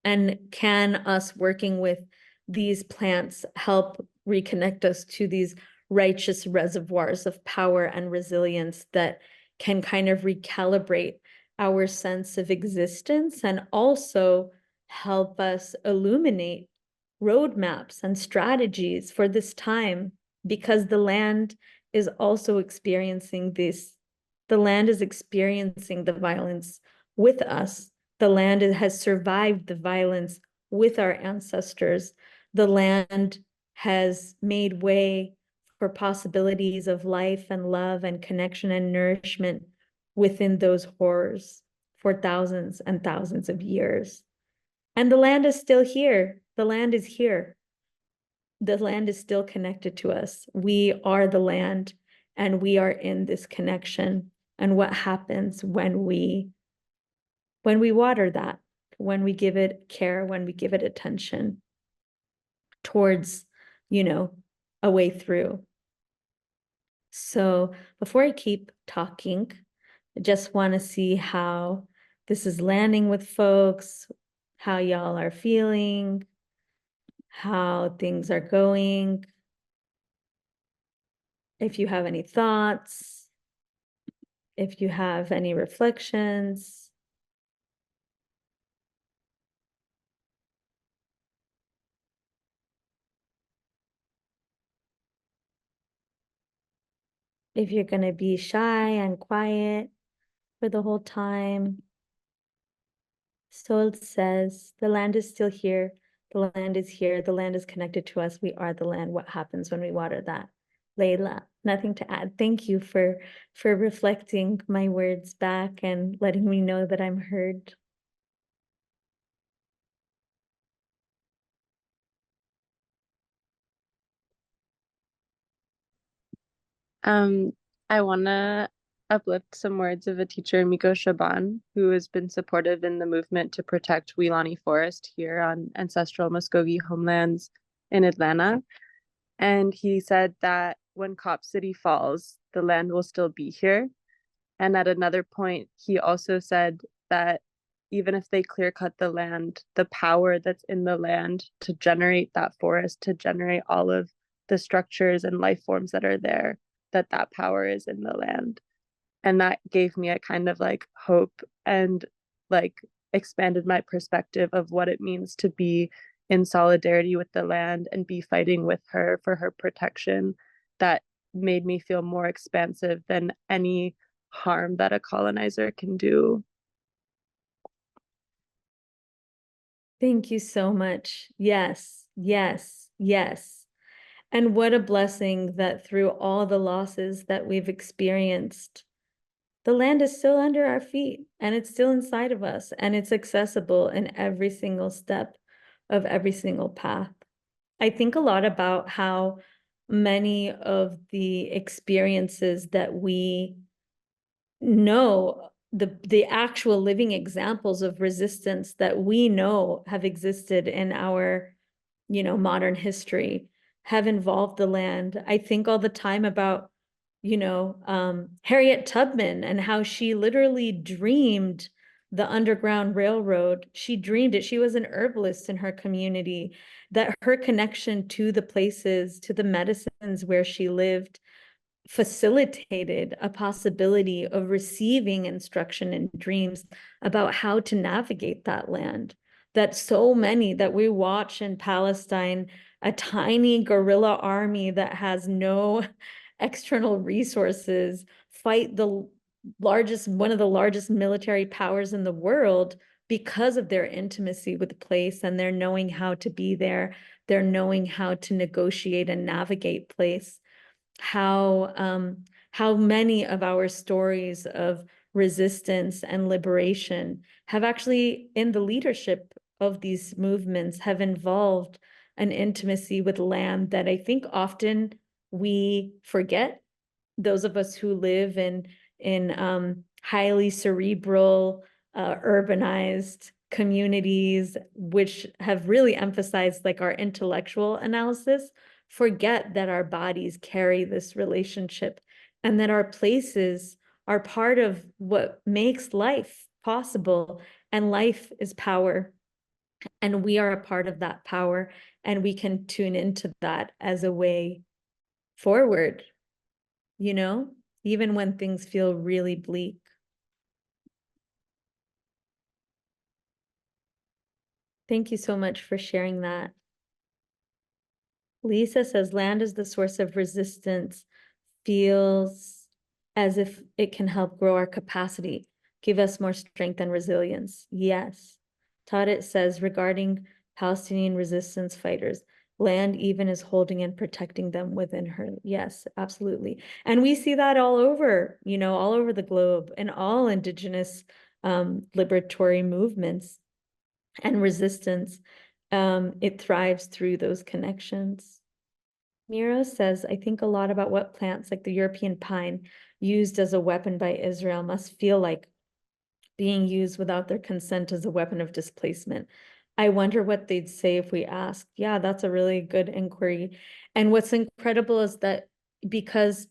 And can us working with these plants help reconnect us to these righteous reservoirs of power and resilience that can kind of recalibrate our sense of existence and also help us illuminate roadmaps and strategies for this time? Because the land is also experiencing this. The land is experiencing the violence with us. The land has survived the violence with our ancestors. The land has made way for possibilities of life and love and connection and nourishment within those horrors for thousands and thousands of years. And the land is still here. The land is here. The land is still connected to us. We are the land, and we are in this connection. And what happens when we water that, when we give it care, when we give it attention towards, you know, a way through. So before I keep talking, I just want to see how this is landing with folks, how y'all are feeling, how things are going. If you have any thoughts, if you have any reflections. If you're going to be shy and quiet for the whole time. Soul says, the land is still here. The land is here. The land is connected to us. We are the land. What happens when we water that? Layla, nothing to add. Thank you for reflecting my words back and letting me know that I'm heard. I want to uplift some words of a teacher, Miko Shaban, who has been supportive in the movement to protect Weelaunee Forest here on ancestral Muskogee homelands in Atlanta. And he said that when Cop City falls, the land will still be here. And at another point, he also said that even if they clear cut the land, the power that's in the land to generate that forest, to generate all of the structures and life forms that are there, that power is in the land. And that gave me a kind of like hope and like expanded my perspective of what it means to be in solidarity with the land and be fighting with her for her protection. That made me feel more expansive than any harm that a colonizer can do. Thank you so much. Yes, yes, yes. And what a blessing that through all the losses that we've experienced, the land is still under our feet and it's still inside of us and it's accessible in every single step of every single path. I think a lot about how many of the experiences that we know, the actual living examples of resistance that we know have existed in our, modern history, have involved the land. I think all the time about, Harriet Tubman and how she literally dreamed the Underground Railroad. She dreamed it. She was an herbalist in her community, that her connection to the places, to the medicines where she lived, facilitated a possibility of receiving instruction in dreams about how to navigate that land. That so many that we watch in Palestine, a tiny guerrilla army that has no external resources, fight one of the largest military powers in the world because of their intimacy with the place and their knowing how to be there, their knowing how to negotiate and navigate place. How many of our stories of resistance and liberation have actually, in the leadership of these movements, have involved an intimacy with land that I think often we forget. Those of us who live in highly cerebral, urbanized communities, which have really emphasized like our intellectual analysis, forget that our bodies carry this relationship and that our places are part of what makes life possible. And life is power. And we are a part of that power. And we can tune into that as a way forward, even when things feel really bleak. Thank you so much for sharing that. Lisa says, land is the source of resistance, feels as if it can help grow our capacity, give us more strength and resilience. Yes. Tadit says, regarding Palestinian resistance fighters, land even is holding and protecting them within her. Yes, absolutely. And we see that all over, all over the globe, in all indigenous liberatory movements and resistance. It thrives through those connections. Miro says, I think a lot about what plants like the European pine used as a weapon by Israel must feel like being used without their consent as a weapon of displacement. I wonder what they'd say if we asked. Yeah, that's a really good inquiry. And what's incredible is that because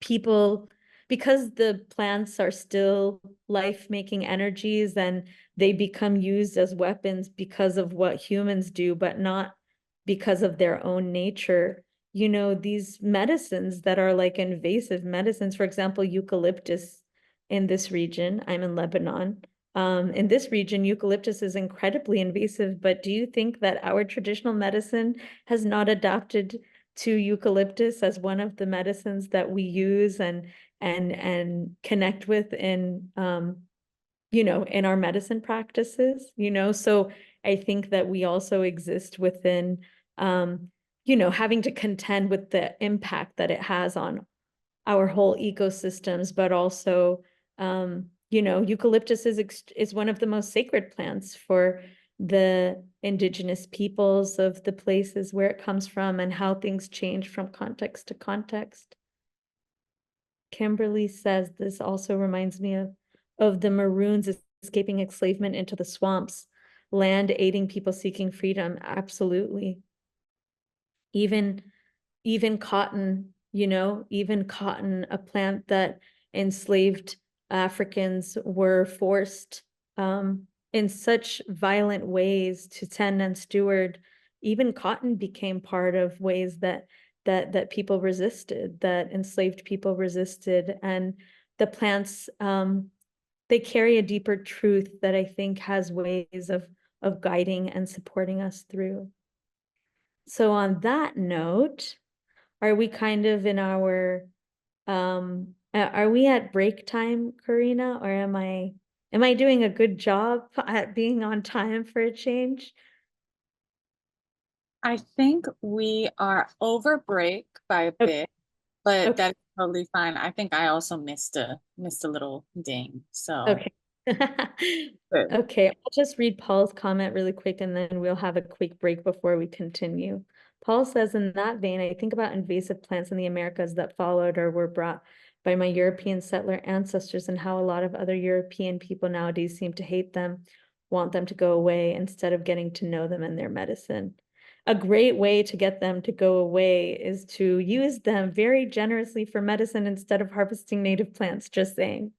the plants are still life-making energies and they become used as weapons because of what humans do, but not because of their own nature. These medicines that are like invasive medicines, for example, eucalyptus in this region, I'm in Lebanon. In this region, eucalyptus is incredibly invasive, but do you think that our traditional medicine has not adapted to eucalyptus as one of the medicines that we use and connect with in in our medicine practices, so I think that we also exist within having to contend with the impact that it has on our whole ecosystems, but also eucalyptus is one of the most sacred plants for the indigenous peoples of the places where it comes from and how things change from context to context. Kimberly says, this also reminds me of the Maroons escaping enslavement into the swamps, land aiding people seeking freedom. Absolutely. Even cotton, even cotton, a plant that enslaved Africans were forced in such violent ways to tend and steward. Even cotton became part of ways that people resisted, that enslaved people resisted. And the plants, they carry a deeper truth that I think has ways of guiding and supporting us through. So on that note, are we kind of in our, are we at break time, Karina, or am I doing a good job at being on time for a change? I think we are over break by a bit, but Okay. that's totally fine. I think I also missed a little ding. So Okay, Good. Okay, I'll just read Paul's comment really quick and then we'll have a quick break before we continue. Paul says, in that vein, I think about invasive plants in the Americas that followed or were brought by my European settler ancestors and how a lot of other European people nowadays seem to hate them, want them to go away instead of getting to know them and their medicine. A great way to get them to go away is to use them very generously for medicine instead of harvesting native plants, just saying.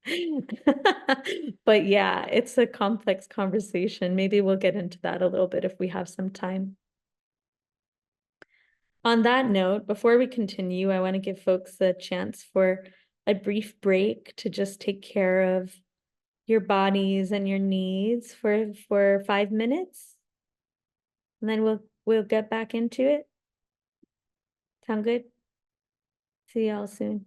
But yeah, it's a complex conversation. Maybe we'll get into that a little bit if we have some time. On that note, before we continue, I want to give folks a chance for a brief break to just take care of your bodies and your needs for 5 minutes. And then we'll get back into it. Sound good? See y'all soon.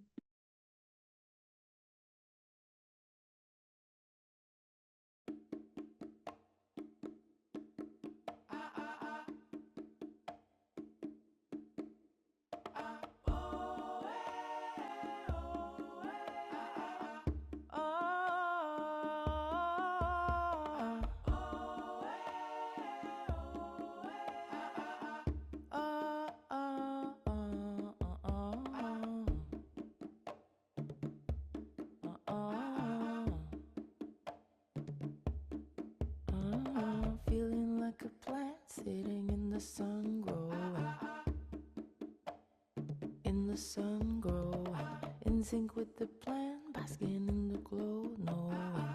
Feeling like a plant sitting in the sun, growing in the sun, growing in sync with the plant, basking in the glow, knowing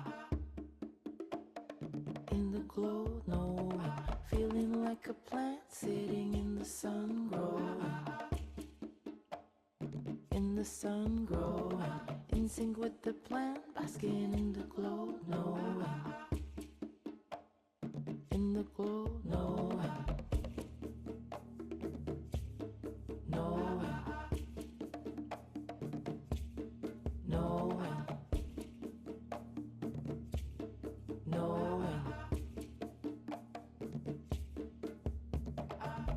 in the glow, knowing, feeling like a plant sitting in the sun, growing in the sun, growing in sync with the plant, basking in the glow, knowing in the glow, knowing, knowing, knowing, knowing.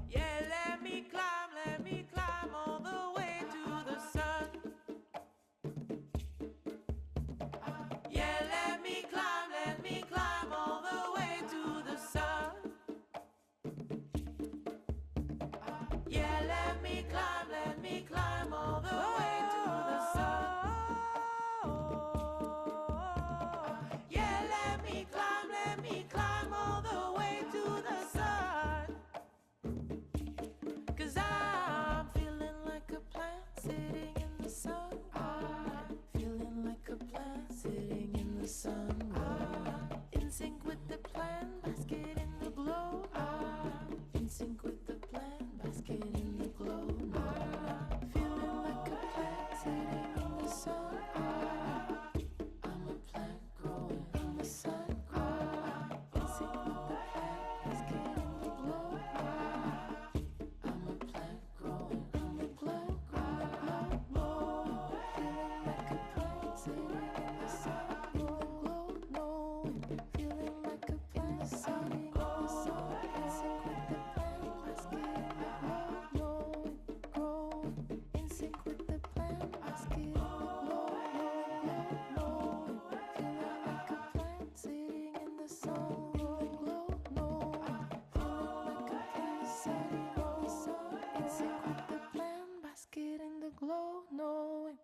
Yeah, let me climb all the way to the sun. Yeah, let me climb all the way to the sun. Yeah, let me climb all the way to the sun. Yeah, let me climb all the way to the sun. 'Cause I'm feeling like a plant sitting in the sun. I'm feeling like a plant sitting in the sun. In sync with the plant, basket in the glow. In sync with the plant, basket in the glow. Feeling like a plant sitting in the sun. I'm a plant growing in the sun. In sync with the plant, basket in the glow. I'm a plant growing in the glow, glow. Feeling like a plant sitting in the sun. In the glow, knowing. Feeling like a plant sitting in the sun. In sync with the plant, basket in the glow, knowing, growing. In sync with the plant, basket in the glow, knowing. Feeling like a plant sitting in the sun. In the glow, knowing. Feeling like a plant sitting in the sun. In sync with the plant, basket in the glow, knowing.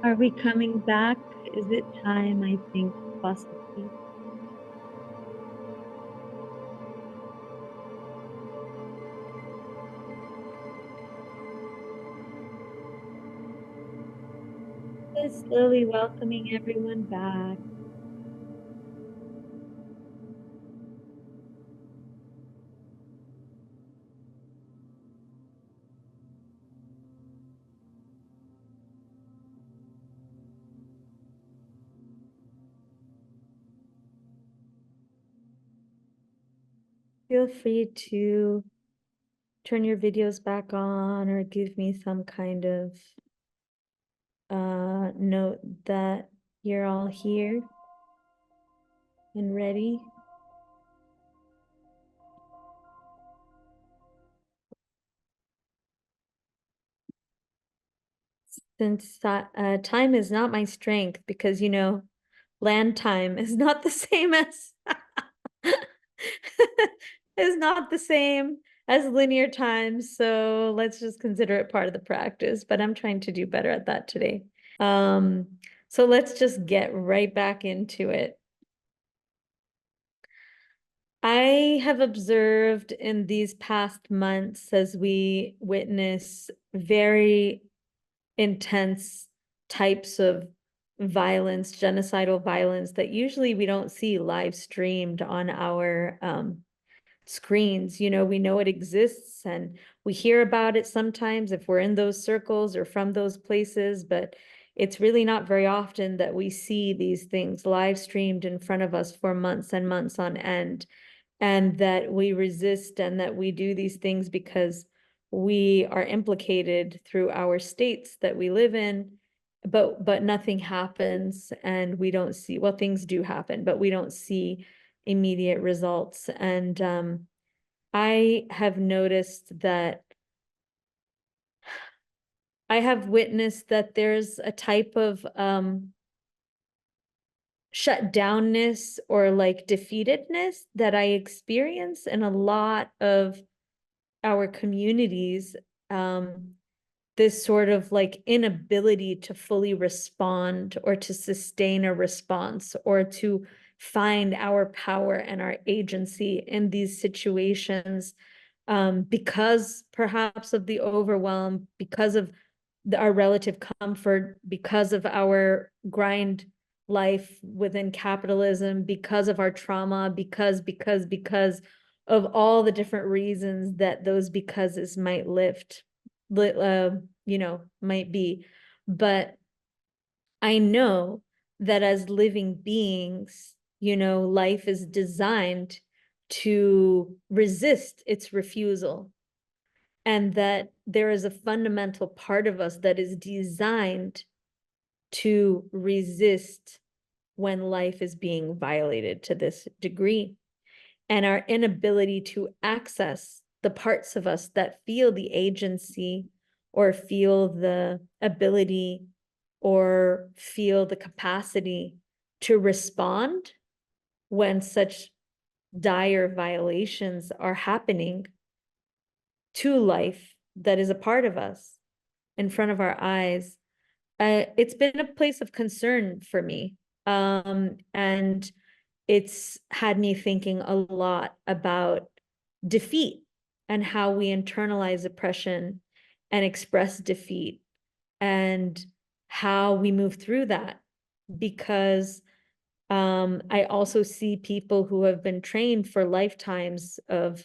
Are we coming back? Is it time? I think possibly. Just slowly welcoming everyone back. Feel free to turn your videos back on or give me some kind of note that you're all here and ready. Since time is not my strength, because you know, land time is not the same as is not the same as linear time. So let's just consider it part of the practice, but I'm trying to do better at that today. So let's just get right back into it. I have observed in these past months as we witness very intense types of violence, genocidal violence that usually we don't see live streamed on our screens. You know, we know it exists and we hear about it sometimes if we're in those circles or from those places, but it's really not very often that we see these things live streamed in front of us for months and months on end, and that we resist and that we do these things because we are implicated through our states that we live in, but nothing happens and we don't see, well, things do happen, but we don't see immediate results. And I have noticed that I have witnessed that there's a type of shut downness or like defeatedness that I experience in a lot of our communities. This sort of like inability to fully respond or to sustain a response or to find our power and our agency in these situations, because perhaps of the overwhelm, because of our relative comfort, because of our grind life within capitalism, because of our trauma, because of all the different reasons that those becauses might might be. But I know that as living beings, you know, life is designed to resist its refusal, and that there is a fundamental part of us that is designed to resist when life is being violated to this degree. And our inability to access the parts of us that feel the agency or feel the ability or feel the capacity to respond when such dire violations are happening to life that is a part of us in front of our eyes. It's been a place of concern for me. And it's had me thinking a lot about defeat and how we internalize oppression and express defeat and how we move through that. Because I also see people who have been trained for lifetimes trained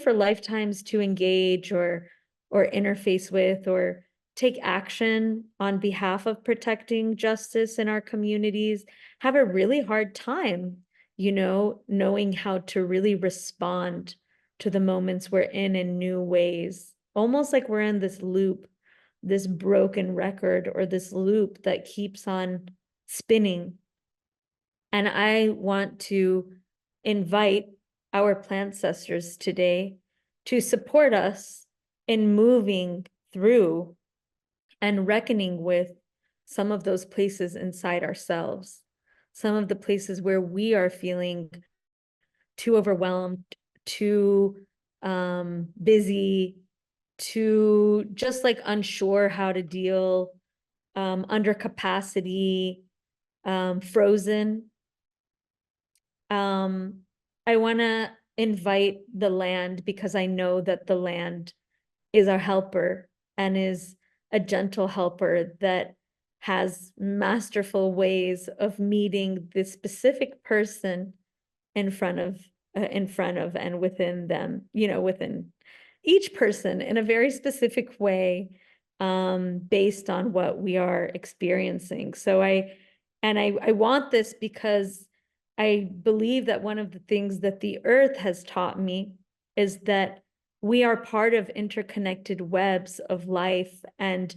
for lifetimes to engage or interface with or take action on behalf of protecting justice in our communities, have a really hard time, knowing how to really respond to the moments we're in new ways. Almost like we're in this loop, this broken record, or this loop that keeps on spinning. And I want to invite our plantcestors today to support us in moving through and reckoning with some of those places inside ourselves, some of the places where we are feeling too overwhelmed, too busy, to just like unsure how to deal, under capacity, frozen. I want to invite the land because I know that the land is our helper and is a gentle helper that has masterful ways of meeting the specific person in front of and within them, within each person in a very specific way, based on what we are experiencing. So I want this because I believe that one of the things that the earth has taught me is that we are part of interconnected webs of life, and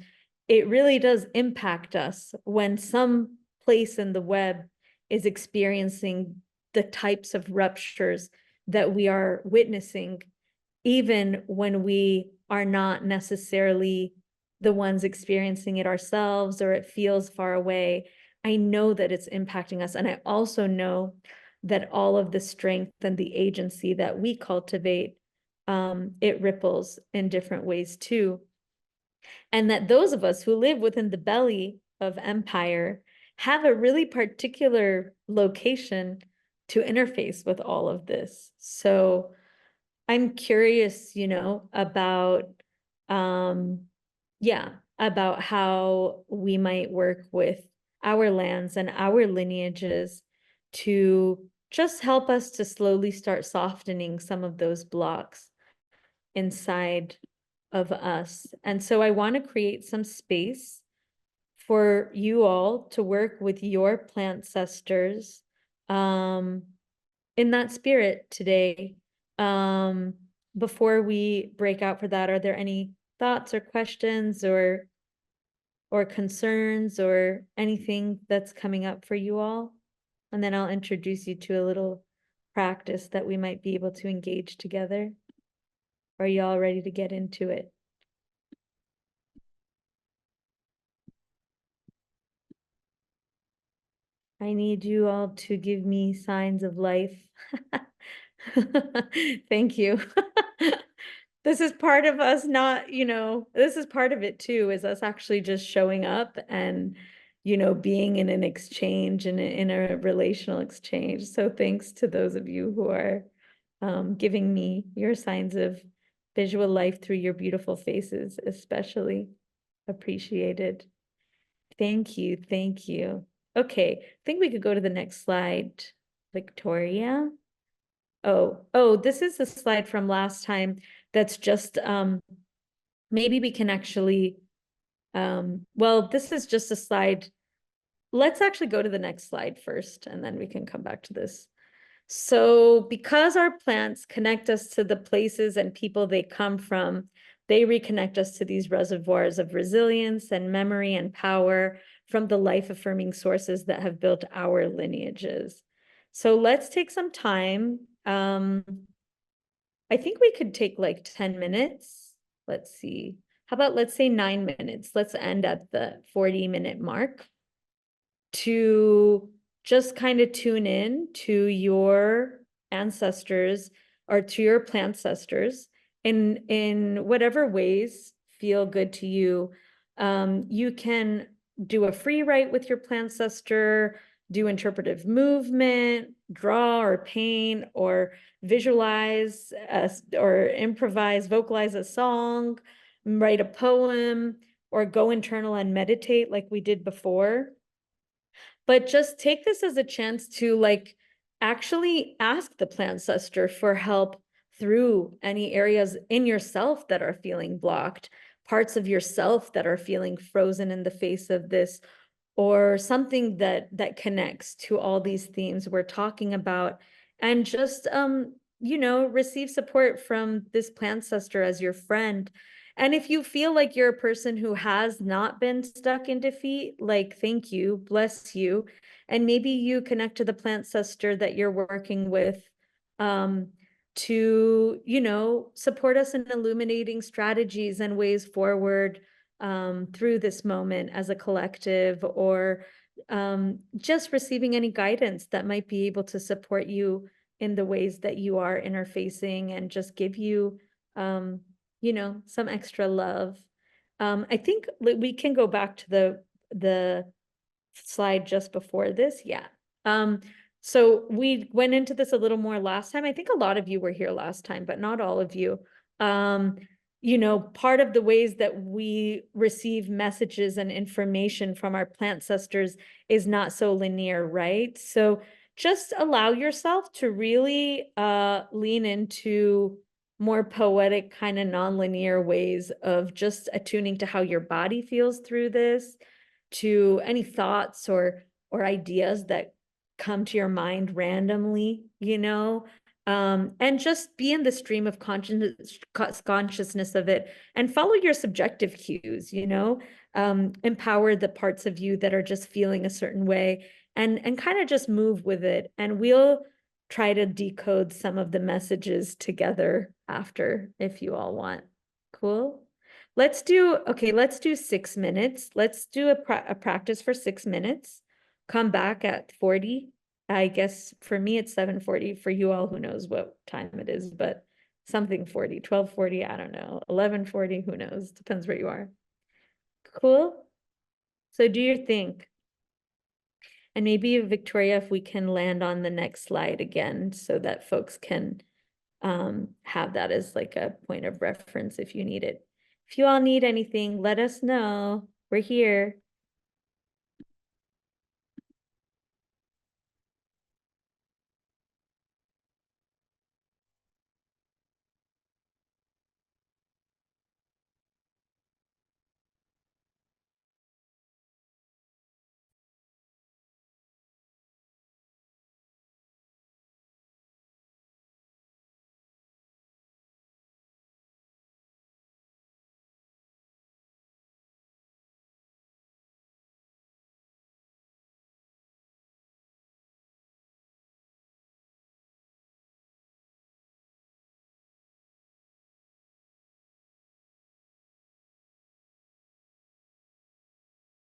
it really does impact us when some place in the web is experiencing the types of ruptures that we are witnessing, even when we are not necessarily the ones experiencing it ourselves, or it feels far away. I know that it's impacting us. And I also know that all of the strength and the agency that we cultivate, it ripples in different ways too. And that those of us who live within the belly of empire have a really particular location to interface with all of this. So I'm curious, about, about how we might work with our lands and our lineages to just help us to slowly start softening some of those blocks inside of us. And so I want to create some space for you all to work with your plantcestors, in that spirit today. Before we break out for that, are there any thoughts or questions or concerns or anything that's coming up for you all? And then I'll introduce you to a little practice that we might be able to engage together. Are you all ready to get into it? I need you all to give me signs of life. Thank you. This is part of us not, this is part of it too, is us actually just showing up and, being in an exchange and in a relational exchange. So thanks to those of you who are giving me your signs of visual life through your beautiful faces, especially appreciated. Thank you. Thank you. Okay, I think we could go to the next slide, Victoria. Oh, this is a slide from last time that's just, maybe we can actually, well, this is just a slide. Let's actually go to the next slide first, and then we can come back to this. So because our plants connect us to the places and people they come from, they reconnect us to these reservoirs of resilience and memory and power from the life-affirming sources that have built our lineages. So let's take some time. I think we could take like 10 minutes. Let's see. How about, let's say 9 minutes. Let's end at the 40-minute mark to just kind of tune in to your ancestors or to your plantcestors in whatever ways feel good to you. You can do a free write with your plantcestor, do interpretive movement, draw or paint, or visualize or improvise, vocalize a song, write a poem, or go internal and meditate like we did before. But just take this as a chance to like actually ask the plantcestor for help through any areas in yourself that are feeling blocked, parts of yourself that are feeling frozen in the face of this, or something that connects to all these themes we're talking about, and just receive support from this plantcestor as your friend. And if you feel like you're a person who has not been stuck in defeat, like, thank you, bless you. And maybe you connect to the plantcestor that you're working with, to, support us in illuminating strategies and ways forward through this moment as a collective, or just receiving any guidance that might be able to support you in the ways that you are interfacing, and just give you, you know, some extra love. I think we can go back to the slide just before this. Yeah. So we went into this a little more last time. I think a lot of you were here last time, but not all of you. You know, part of the ways that we receive messages and information from our plantcestors is not so linear, right? So just allow yourself to really lean into more poetic, kind of non-linear ways of just attuning to how your body feels through this, to any thoughts or ideas that come to your mind randomly, you know, and just be in the stream of consciousness of it and follow your subjective cues, you know, empower the parts of you that are just feeling a certain way and kind of just move with it. And we'll try to decode some of the messages together after if you all want. Cool. Let's do 6 minutes. Let's do a practice for 6 minutes. Come back at 40. I guess for me it's 7:40. For you all, who knows what time it is, but something 40, 12:40, I don't know, 11:40, who knows? Depends where you are. Cool. So do your thing. And maybe, Victoria, if we can land on the next slide again so that folks can have that as like a point of reference if you need it. If you all need anything, let us know. We're here.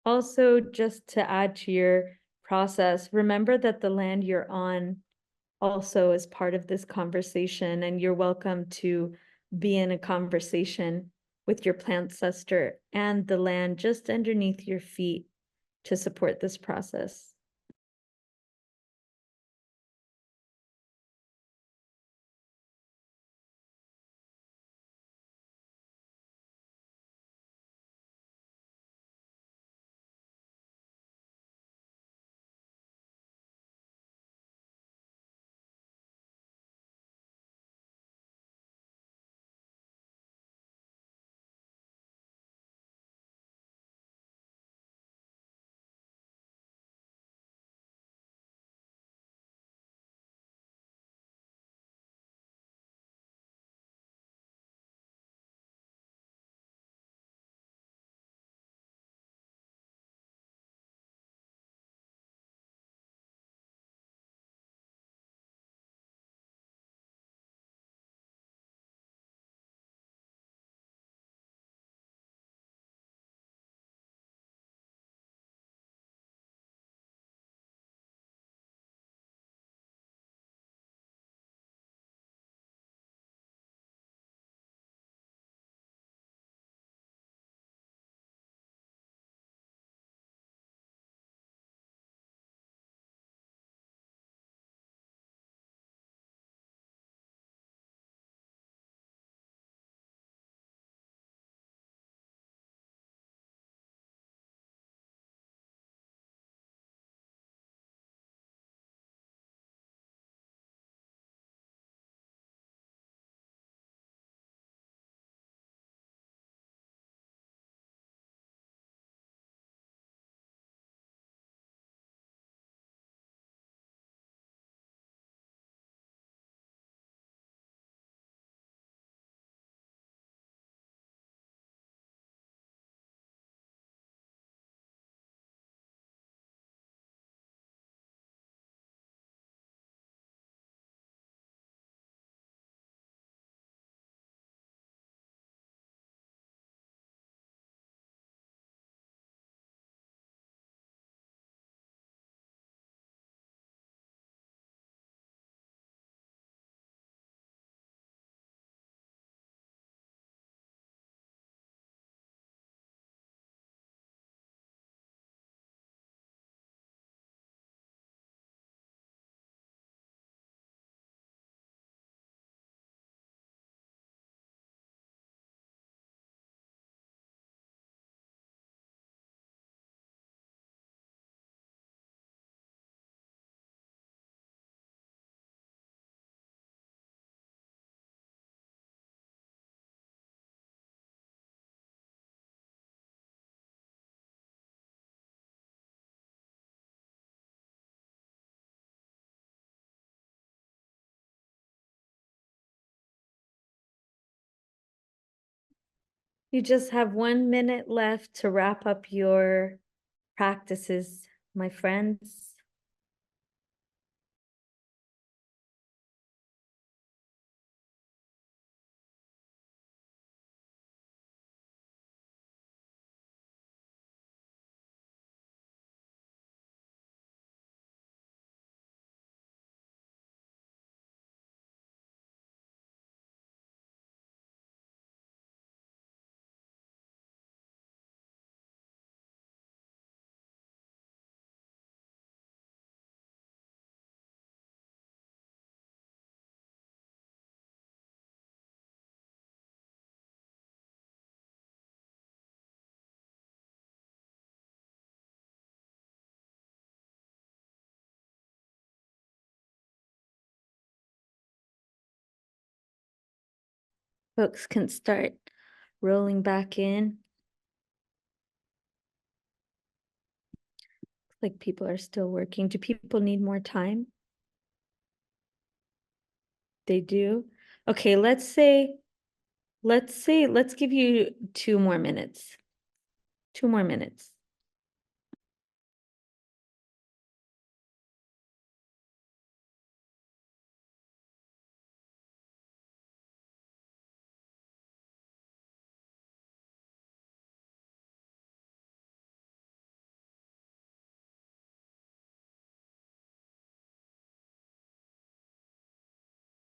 Also, just to add to your process, remember that the land you're on also is part of this conversation, and you're welcome to be in a conversation with your plantcestor and the land just underneath your feet to support this process. You just have 1 minute left to wrap up your practices, my friends. Folks can start rolling back in. Like people are still working. Do people need more time? They do. Okay, let's give you 2 more minutes. 2 more minutes.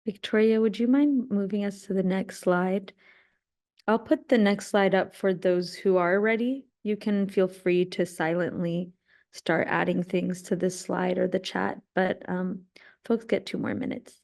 Victoria, would you mind moving us to the next slide? I'll put the next slide up for those who are ready. You can feel free to silently start adding things to this slide or the chat, but folks get 2 more minutes.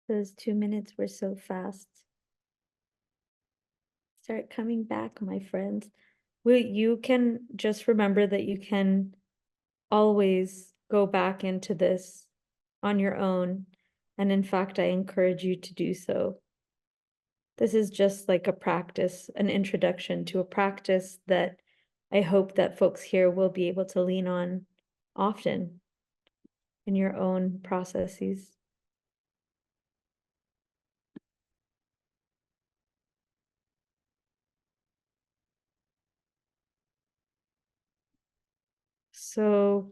Those 2 minutes were so fast. Start coming back, my friends. You can just remember that you can always go back into this on your own. And in fact, I encourage you to do so. This is just like a practice, an introduction to a practice that I hope that folks here will be able to lean on often in your own processes. So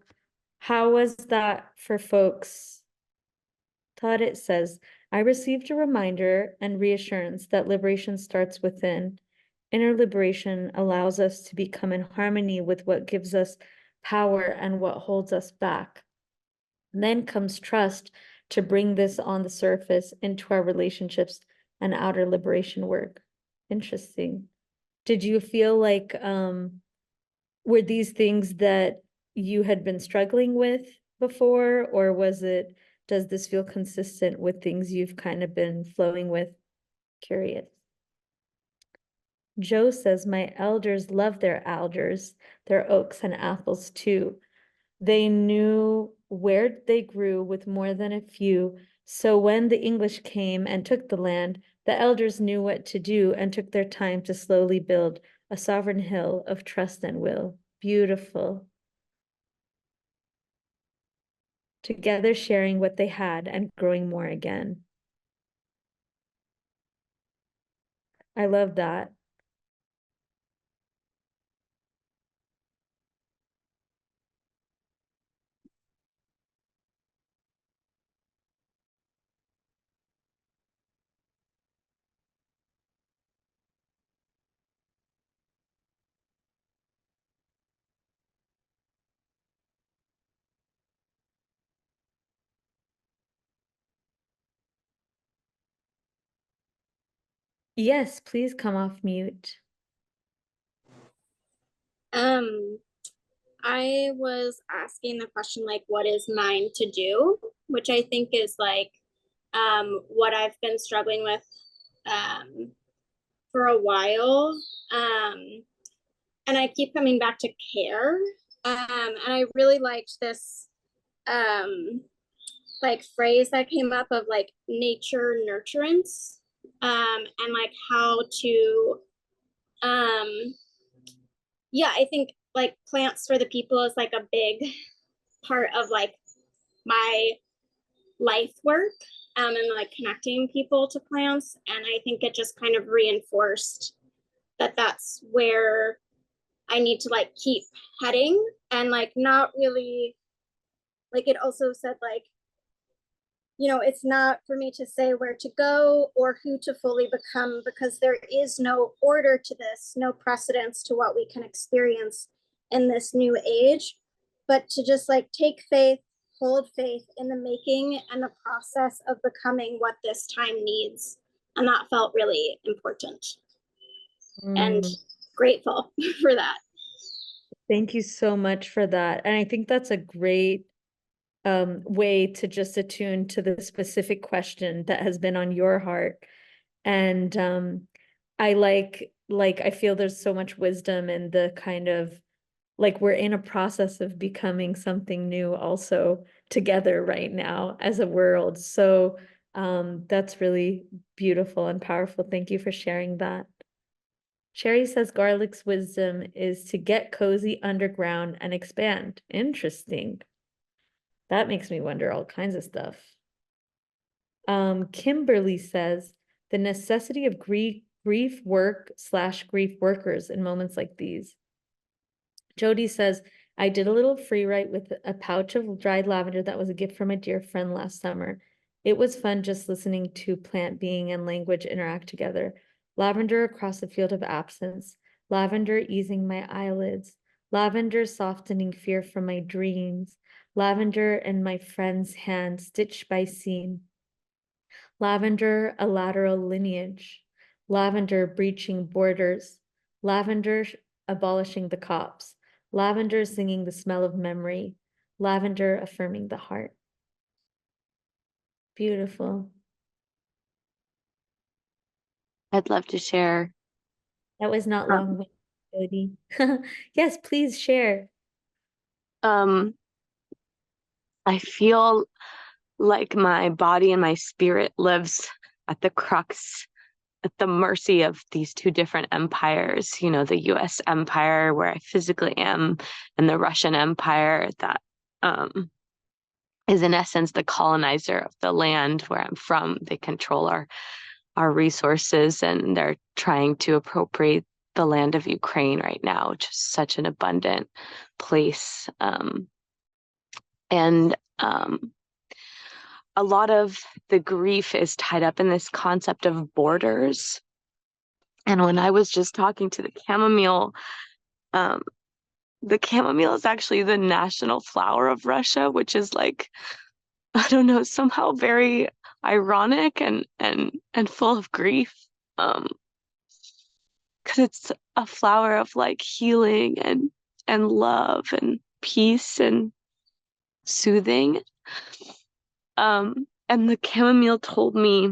how was that for folks? Thought it says, I received a reminder and reassurance that liberation starts within. Inner liberation allows us to become in harmony with what gives us power and what holds us back. And then comes trust to bring this on the surface into our relationships and outer liberation work. Interesting. Did you feel like were these things that you had been struggling with before, or does this feel consistent with things you've kind of been flowing with? Curious. Joe says, my elders love their alders, their oaks and apples too. They knew where they grew with more than a few. So when the English came and took the land, the elders knew what to do and took their time to slowly build a sovereign hill of trust and will. Beautiful. Together sharing what they had and growing more again. I love that. Yes, please come off mute. I was asking the question, like, what is mine to do? Which I think is like what I've been struggling with for a while. And I keep coming back to care. And I really liked this like phrase that came up of like nature nurturance, and like how to yeah, I think like plants for the people is like a big part of like my life work, and like connecting people to plants. And I think it just kind of reinforced that that's where I need to like keep heading, and like not really like it also said like, you know, it's not for me to say where to go or who to fully become, because there is no order to this, no precedence to what we can experience in this new age, but to just like take faith, hold faith in the making and the process of becoming what this time needs. And that felt really important and grateful for that. Thank you so much for that. And I think that's a great way to just attune to the specific question that has been on your heart. And I I feel there's so much wisdom in the kind of like we're in a process of becoming something new also together right now as a world. So that's really beautiful and powerful. Thank you for sharing that. Sherry says garlic's wisdom is to get cozy underground and expand. Interesting. That makes me wonder all kinds of stuff. Kimberly says the necessity of grief work / grief workers in moments like these. Jody says, I did a little free write with a pouch of dried lavender that was a gift from a dear friend last summer. It was fun just listening to plant being and language interact together. Lavender across the field of absence, lavender easing my eyelids, lavender softening fear from my dreams, lavender in my friend's hand stitched by seam, lavender a lateral lineage, lavender breaching borders, lavender abolishing the cops, lavender singing the smell of memory, lavender affirming the heart. Beautiful. I'd love to share. That was not long, Jody. Yes, please share. I feel like my body and my spirit lives at the crux, at the mercy of these two different empires, you know, the US empire where I physically am, and the Russian empire that is in essence the colonizer of the land where I'm from. They control our resources, and they're trying to appropriate the land of Ukraine right now, which is such an abundant place. A lot of the grief is tied up in this concept of borders. And when I was just talking to the chamomile is actually the national flower of Russia, which is like, I don't know, somehow very ironic and full of grief. Because it's a flower of like healing and love and peace and soothing. And the chamomile told me,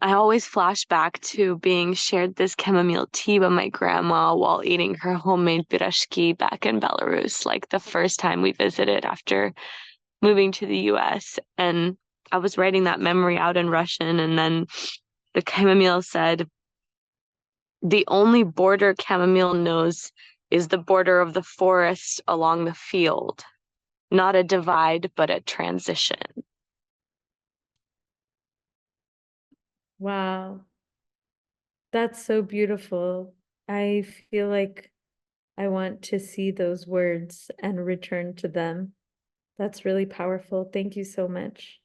I always flash back to being shared this chamomile tea by my grandma while eating her homemade pyrashki back in Belarus, like the first time we visited after moving to the US. And I was writing that memory out in Russian, and then the chamomile said, the only border chamomile knows is the border of the forest along the field, not a divide, but a transition. Wow. That's so beautiful. I feel like I want to see those words and return to them. That's really powerful. Thank you so much.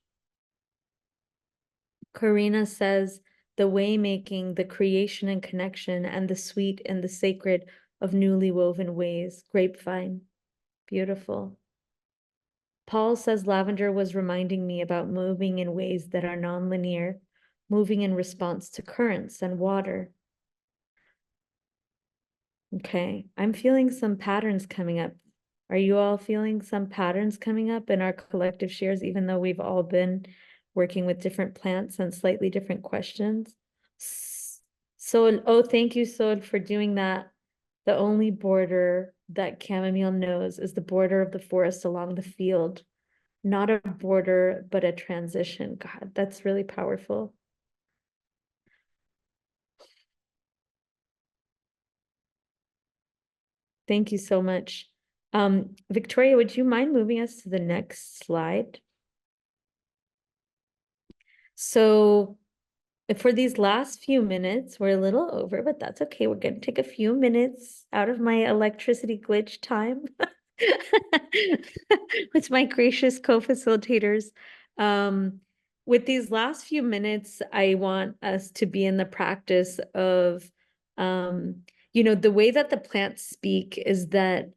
Karina says, the way making, the creation and connection, and the sweet and the sacred of newly woven ways. Grapevine. Beautiful. Paul says lavender was reminding me about moving in ways that are nonlinear, moving in response to currents and water. Okay, I'm feeling some patterns coming up. Are you all feeling some patterns coming up in our collective shares, even though we've all been working with different plants and slightly different questions? So, oh, thank you, Sol, for doing that. The only border that chamomile knows is the border of the forest along the field, not a border, but a transition. God, that's really powerful. Thank you so much. Victoria, would you mind moving us to the next slide? So for these last few minutes, we're a little over, but that's okay. We're going to take a few minutes out of my electricity glitch time with my gracious co-facilitators. With these last few minutes, I want us to be in the practice of, the way that the plants speak is that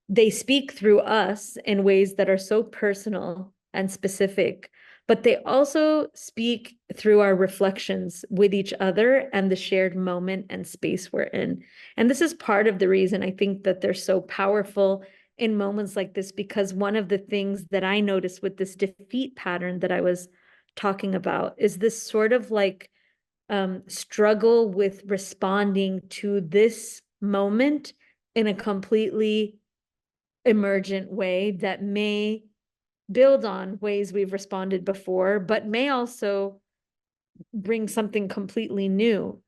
they speak through us in ways that are so personal and specific, but they also speak through our reflections with each other and the shared moment and space we're in. And this is part of the reason I think that they're so powerful in moments like this, because one of the things that I noticed with this defeat pattern that I was talking about is this sort of like struggle with responding to this moment in a completely emergent way that may build on ways we've responded before, but may also bring something completely new.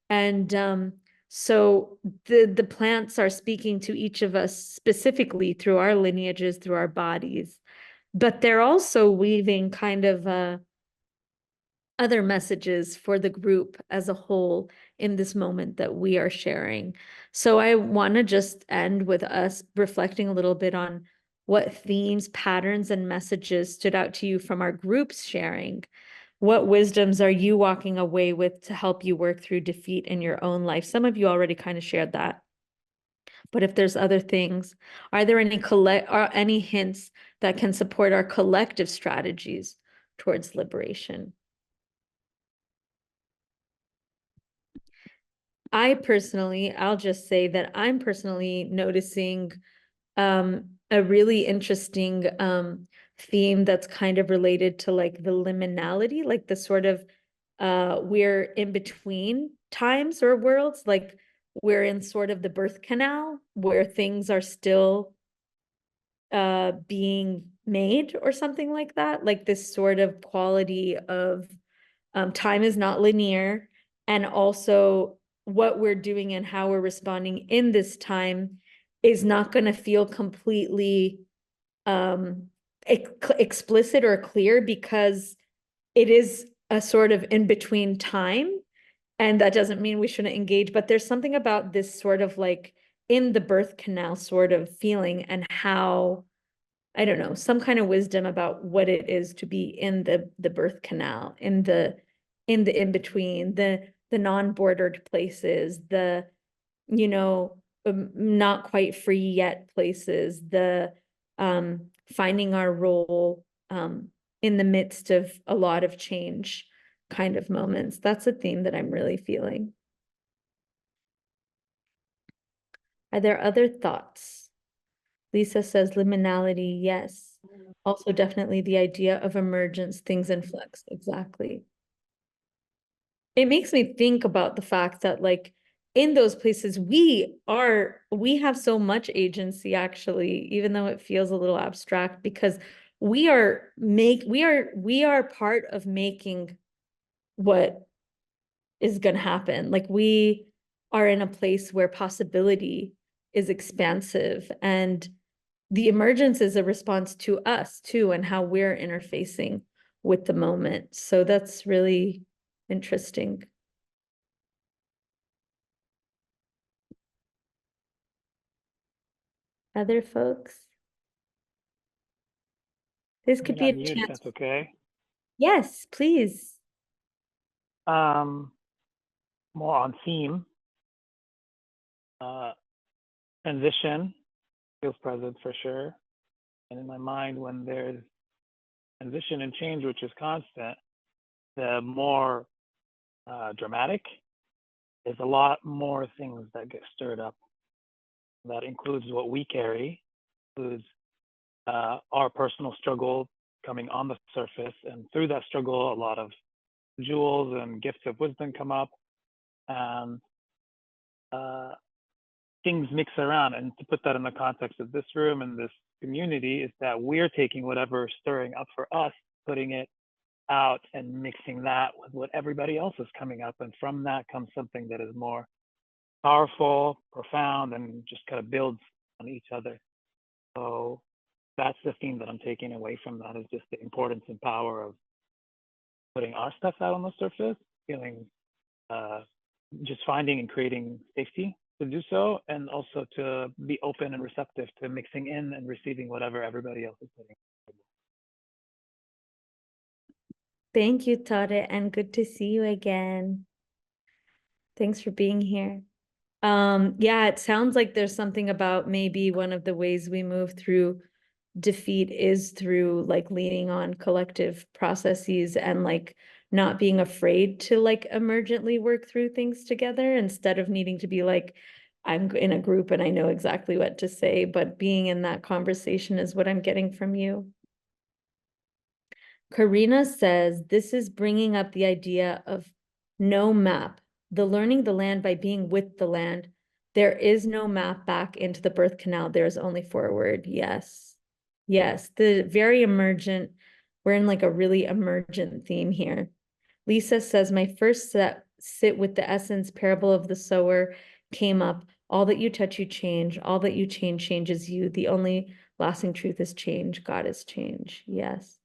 And so the plants are speaking to each of us specifically through our lineages, through our bodies, but they're also weaving kind of other messages for the group as a whole in this moment that we are sharing. So I want to just end with us reflecting a little bit on what themes, patterns, and messages stood out to you from our group's sharing. What wisdoms are you walking away with to help you work through defeat in your own life? Some of you already kind of shared that. But if there's other things, are there any hints that can support our collective strategies towards liberation? I'll just say that I'm personally noticing a really interesting theme that's kind of related to like the liminality, like the sort of we're in between times or worlds, like we're in sort of the birth canal where things are still being made or something like that, like this sort of quality of time is not linear, and also what we're doing and how we're responding in this time is not going to feel completely explicit or clear, because it is a sort of in between time. And that doesn't mean we shouldn't engage, but there's something about this sort of like in the birth canal sort of feeling, and how, I don't know, some kind of wisdom about what it is to be in the birth canal, in the in between, the non-bordered places, the not quite free yet places, the finding our role in the midst of a lot of change kind of moments. That's a theme that I'm really feeling. Are there other thoughts? Lisa says liminality, yes. Also definitely the idea of emergence, things in flux, exactly. It makes me think about the fact that like in those places we have so much agency, actually, even though it feels a little abstract, because we are part of making what is going to happen. Like we are in a place where possibility is expansive, and the emergence is a response to us too, and how we're interfacing with the moment. So that's really interesting. Other folks? This could be a Mute, chance. that's okay. Yes, please. More on theme. Transition feels present for sure. And in my mind, when there's transition and change, which is constant, the more dramatic. There's a lot more things that get stirred up. That includes what we carry, includes our personal struggle coming on the surface, and through that struggle, a lot of jewels and gifts of wisdom come up, and things mix around. And to put that in the context of this room and this community, is that we're taking whatever's stirring up for us, putting it out and mixing that with what everybody else is coming up, and from that comes something that is more powerful, profound, and just kind of builds on each other. So that's the theme that I'm taking away from that, is just the importance and power of putting our stuff out on the surface, feeling just finding and creating safety to do so, and also to be open and receptive to mixing in and receiving whatever everybody else is putting. Thank you, Tade, and good to see you again. Thanks for being here. Yeah, it sounds like there's something about maybe one of the ways we move through defeat is through like leaning on collective processes and like not being afraid to like emergently work through things together, instead of needing to be like, I'm in a group and I know exactly what to say, but being in that conversation is what I'm getting from you. Karina says, this is bringing up the idea of no map, the learning the land by being with the land. There is no map back into the birth canal. There's only forward. Yes. Yes. The very emergent, we're in like a really emergent theme here. Lisa says, my first sit with the essence parable of the sower came up. All that you touch, you change. All that you change changes you. The only lasting truth is change. God is change. Yes.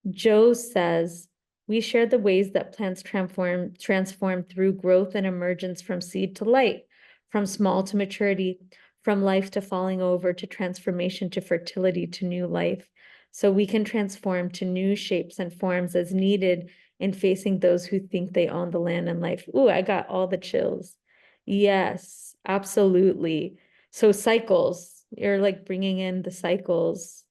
Joe says, we share the ways that plants transform through growth and emergence from seed to light, from small to maturity, from life to falling over, to transformation, to fertility, to new life. So we can transform to new shapes and forms as needed in facing those who think they own the land and life. Ooh, I got all the chills. Yes, absolutely. So cycles, you're like bringing in the cycles.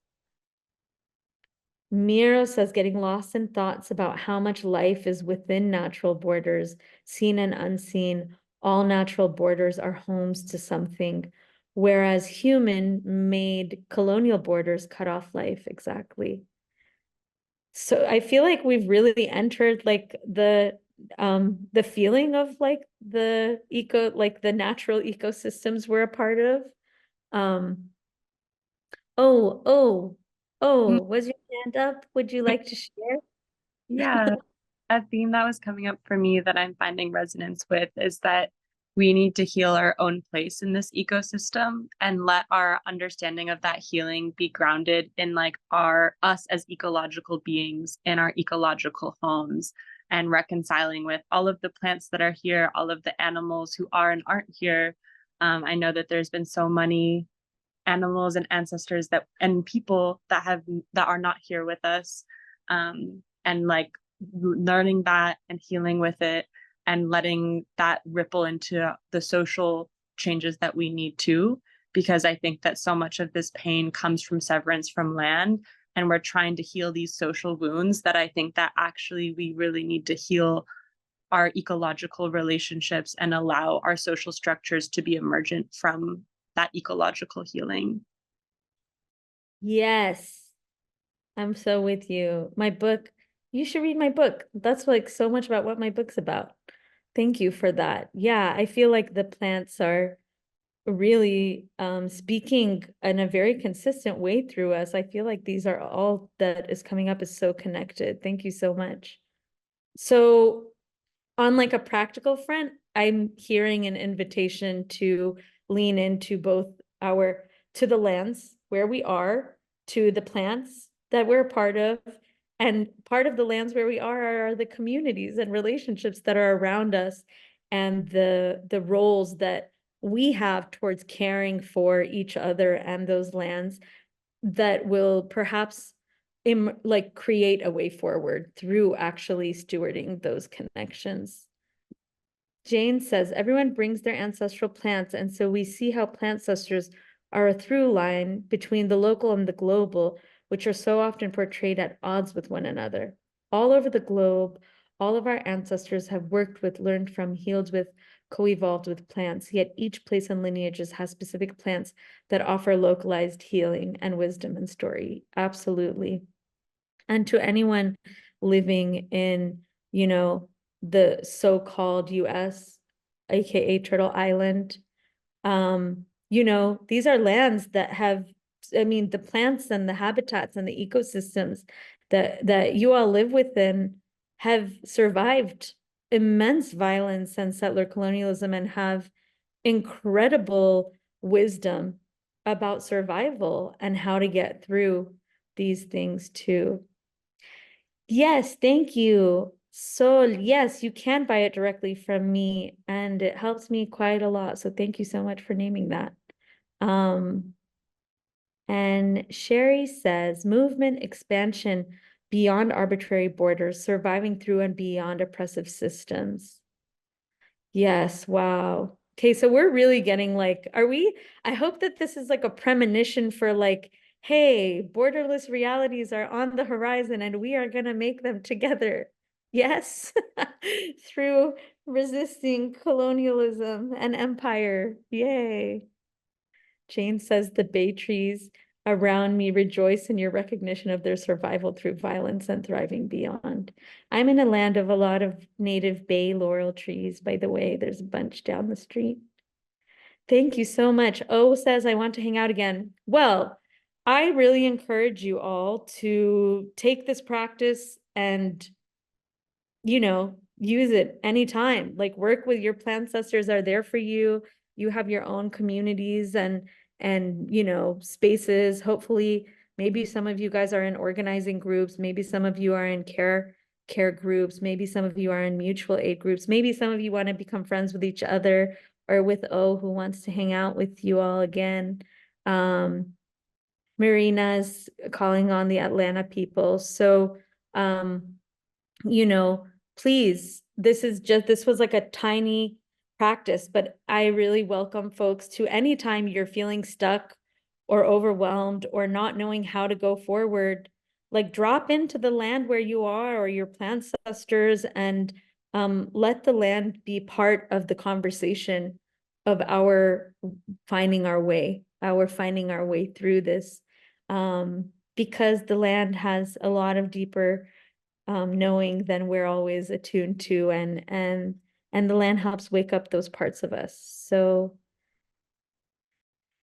Miro says, getting lost in thoughts about how much life is within natural borders, seen and unseen. All natural borders are homes to something, whereas human-made colonial borders cut off life. Exactly. So I feel like we've really entered like the feeling of like the natural ecosystems we're a part of. Was your hand up? Would you like to share? Yeah, a theme that was coming up for me that I'm finding resonance with is that we need to heal our own place in this ecosystem and let our understanding of that healing be grounded in like us as ecological beings in our ecological homes, and reconciling with all of the plants that are here, all of the animals who are and aren't here. I know that there's been so many animals and ancestors and people that are not here with us, and like learning that and healing with it and letting that ripple into the social changes that we need to, because I think that so much of this pain comes from severance from land, and we're trying to heal these social wounds that I think that actually we really need to heal our ecological relationships and allow our social structures to be emergent from that ecological healing. Yes, I'm so with you. My book, you should read my book. That's like so much about what my book's about. Thank you for that. Yeah, I feel like the plants are really speaking in a very consistent way through us. I feel like these are all that is coming up is so connected. Thank you so much. So on like a practical front, I'm hearing an invitation to lean into both to the lands where we are, to the plants that we're a part of, and part of the lands where we are the communities and relationships that are around us, and the roles that we have towards caring for each other and those lands that will perhaps create a way forward through actually stewarding those connections. Jane says, everyone brings their ancestral plants, and so we see how plantcestors are a through line between the local and the global, which are so often portrayed at odds with one another. All over the globe, All of our ancestors have worked with, learned from, healed with, co-evolved with plants, yet each place and lineages has specific plants that offer localized healing and wisdom and story. Absolutely. And to anyone living in, you know, the so-called US, aka Turtle Island, you know, these are lands that have, I mean, the plants and the habitats and the ecosystems that you all live within have survived immense violence and settler colonialism and have incredible wisdom about survival and how to get through these things too. Yes, thank you. So yes, you can buy it directly from me and it helps me quite a lot. So thank you so much for naming that. And Sherry says, movement, expansion beyond arbitrary borders, surviving through and beyond oppressive systems. Yes, wow. Okay, so we're really getting like, I hope that this is like a premonition for like, hey, borderless realities are on the horizon and we are gonna make them together. Yes, through resisting colonialism and empire. Yay. Jane says the bay trees around me rejoice in your recognition of their survival through violence and thriving beyond. I'm in a land of a lot of native bay laurel trees, by the way. There's a bunch down the street. Thank you so much. O says, I want to hang out again. Well, I really encourage you all to take this practice and, you know, use it anytime. Like work with your plantcestors are there for you. You have your own communities and you know, spaces. Hopefully, maybe some of you guys are in organizing groups. Maybe some of you are in care groups. Maybe some of you are in mutual aid groups. Maybe some of you want to become friends with each other or with O who wants to hang out with you all again. Marina's calling on the Atlanta people. So, you know, please, this was like a tiny practice, but I really welcome folks to anytime you're feeling stuck or overwhelmed or not knowing how to go forward, like drop into the land where you are or your plantcestors and let the land be part of the conversation of our finding our way through this. Because the land has a lot of deeper knowing than we're always attuned to, and the land helps wake up those parts of us. So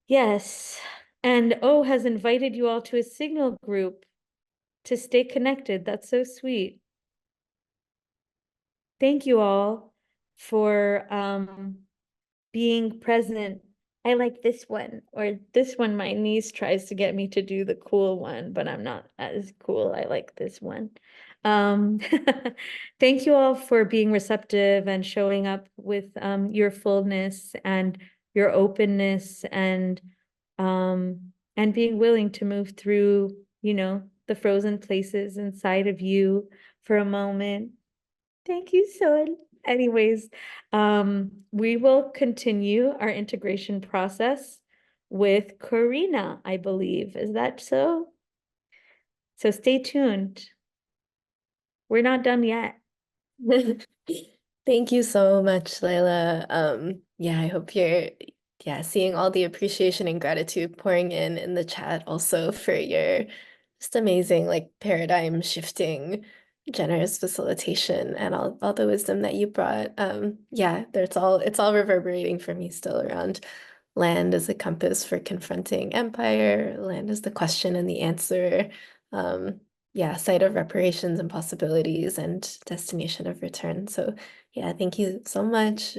yes, and O has invited you all to a signal group to stay connected. That's so sweet. Thank you all for being present. I like this one, or this one my niece tries to get me to do the cool one, but I'm not as cool. I like this one. Thank you all for being receptive and showing up with your fullness and your openness and being willing to move through, you know, the frozen places inside of you for a moment. Thank you, Son. Anyways, we will continue our integration process with Karina, I believe. Is that so? So stay tuned. We're not done yet. Thank you so much, Layla. Yeah, I hope you're seeing all the appreciation and gratitude pouring in the chat also for your just amazing like paradigm shifting generous facilitation and all the wisdom that you brought. Yeah, it's all reverberating for me still around land as a compass for confronting empire, land as the question and the answer. Yeah, site of reparations and possibilities and destination of return. So yeah, thank you so much.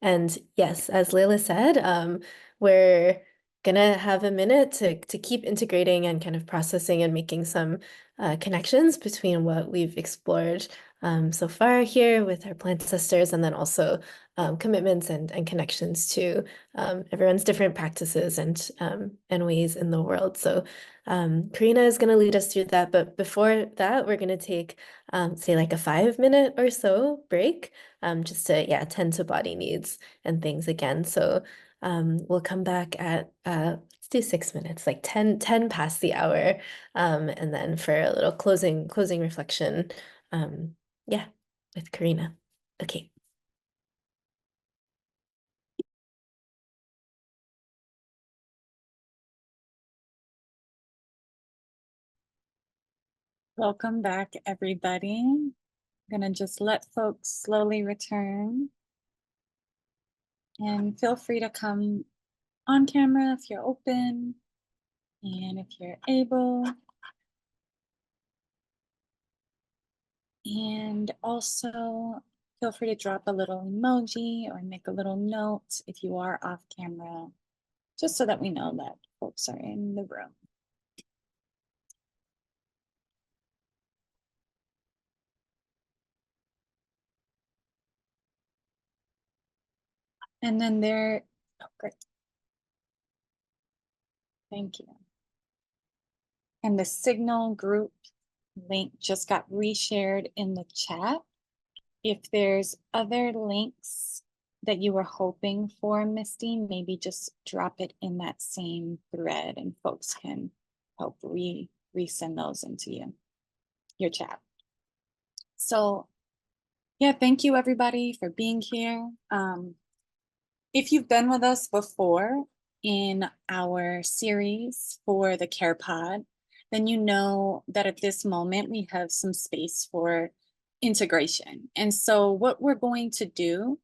And yes, as Layla said, we're gonna have a minute to keep integrating and kind of processing and making some connections between what we've explored so far here with our plantcestors, and then also commitments and connections to everyone's different practices and ways in the world. So Karina is going to lead us through that, but before that, we're going to take say like a 5-minute or so break, just to tend to body needs and things again. So we'll come back at let's do 6 minutes, like 10 past the hour, and then for a little closing reflection. Yeah, with Karina. Okay. Welcome back, everybody. I'm gonna just let folks slowly return. And feel free to come on camera if you're open and if you're able. And also feel free to drop a little emoji or make a little note if you are off camera, just so that we know that folks are in the room. And then oh, great. Thank you. And the Signal group link just got reshared in the chat. If there's other links that you were hoping for, Misty, maybe just drop it in that same thread and folks can help resend those into your chat. So yeah, thank you everybody for being here. If you've been with us before in our series for the Care Pod, then you know that at this moment we have some space for integration. And so what we're going to do,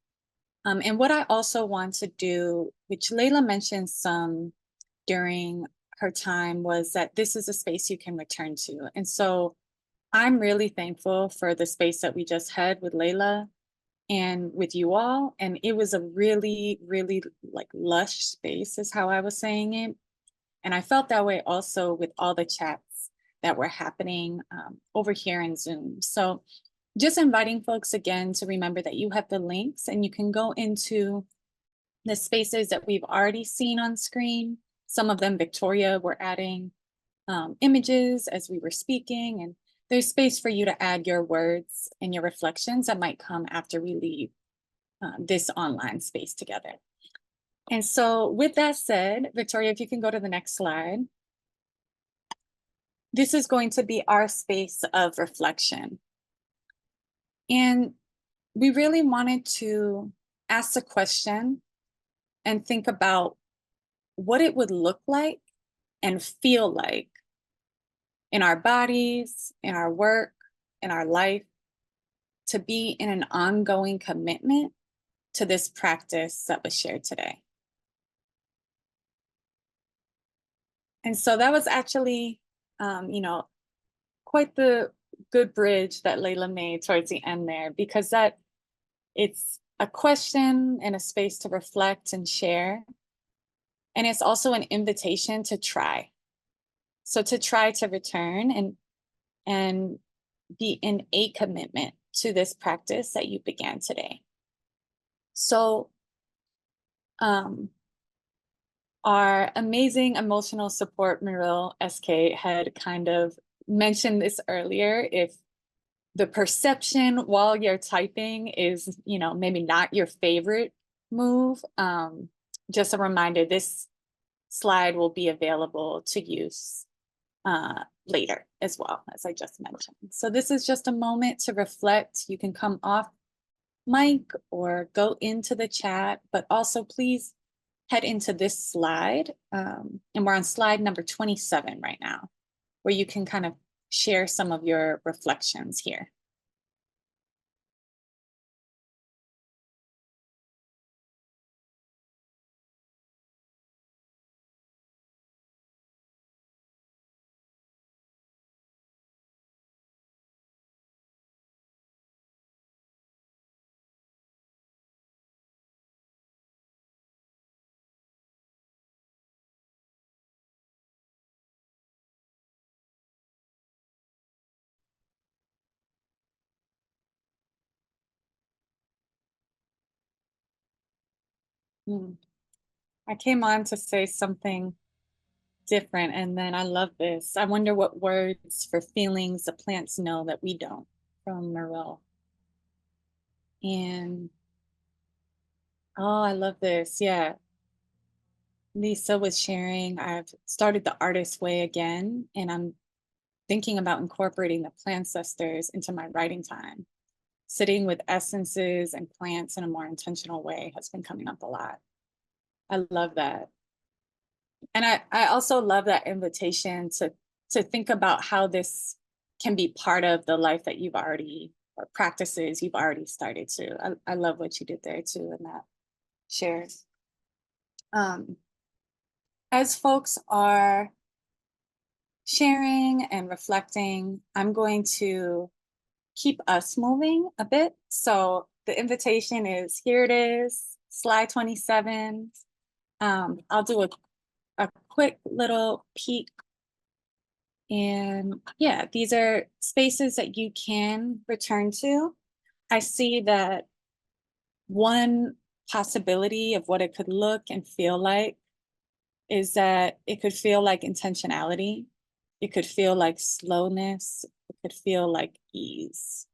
and what I also want to do, which Layla mentioned some during her time, was that this is a space you can return to. And so I'm really thankful for the space that we just had with Layla and with you all. And it was a really, really like lush space is how I was saying it. And I felt that way also with all the chats that were happening over here in Zoom. So just inviting folks again to remember that you have the links and you can go into the spaces that we've already seen on screen. Some of them, Victoria, were adding images as we were speaking, and there's space for you to add your words and your reflections that might come after we leave this online space together. And so with that said, Victoria, if you can go to the next slide. This is going to be our space of reflection. And we really wanted to ask the question and think about what it would look like and feel like in our bodies, in our work, in our life, to be in an ongoing commitment to this practice that was shared today. And so that was actually, quite the good bridge that Layla made towards the end there, because that it's a question and a space to reflect and share. And it's also an invitation to try. So to try to return and be in a commitment to this practice that you began today. So our amazing emotional support Muriel SK had kind of mentioned this earlier. If the perception while you're typing is, maybe not your favorite move, just a reminder, this slide will be available to use later as well, as I just mentioned. So this is just a moment to reflect. You can come off mic or go into the chat, but also please head into this slide. And we're on slide number 27 right now, where you can kind of share some of your reflections here. I came on to say something different, and then I love this. I wonder what words for feelings the plants know that we don't, from Muriel. And oh, I love this. Yeah. Lisa was sharing, I've started the artist way again, and I'm thinking about incorporating the plantcestors into my writing time. sitting with essences and plants in a more intentional way has been coming up a lot. I love that. And I also love that invitation to think about how this can be part of the life that you've already, or practices you've already started to. I love what you did there too in that share. As folks are sharing and reflecting, I'm going to keep us moving a bit. So the invitation is, here it is, slide 27. I'll do a quick little peek. And yeah, these are spaces that you can return to. I see that one possibility of what it could look and feel like is that it could feel like intentionality. It could feel like slowness. It could feel like ease.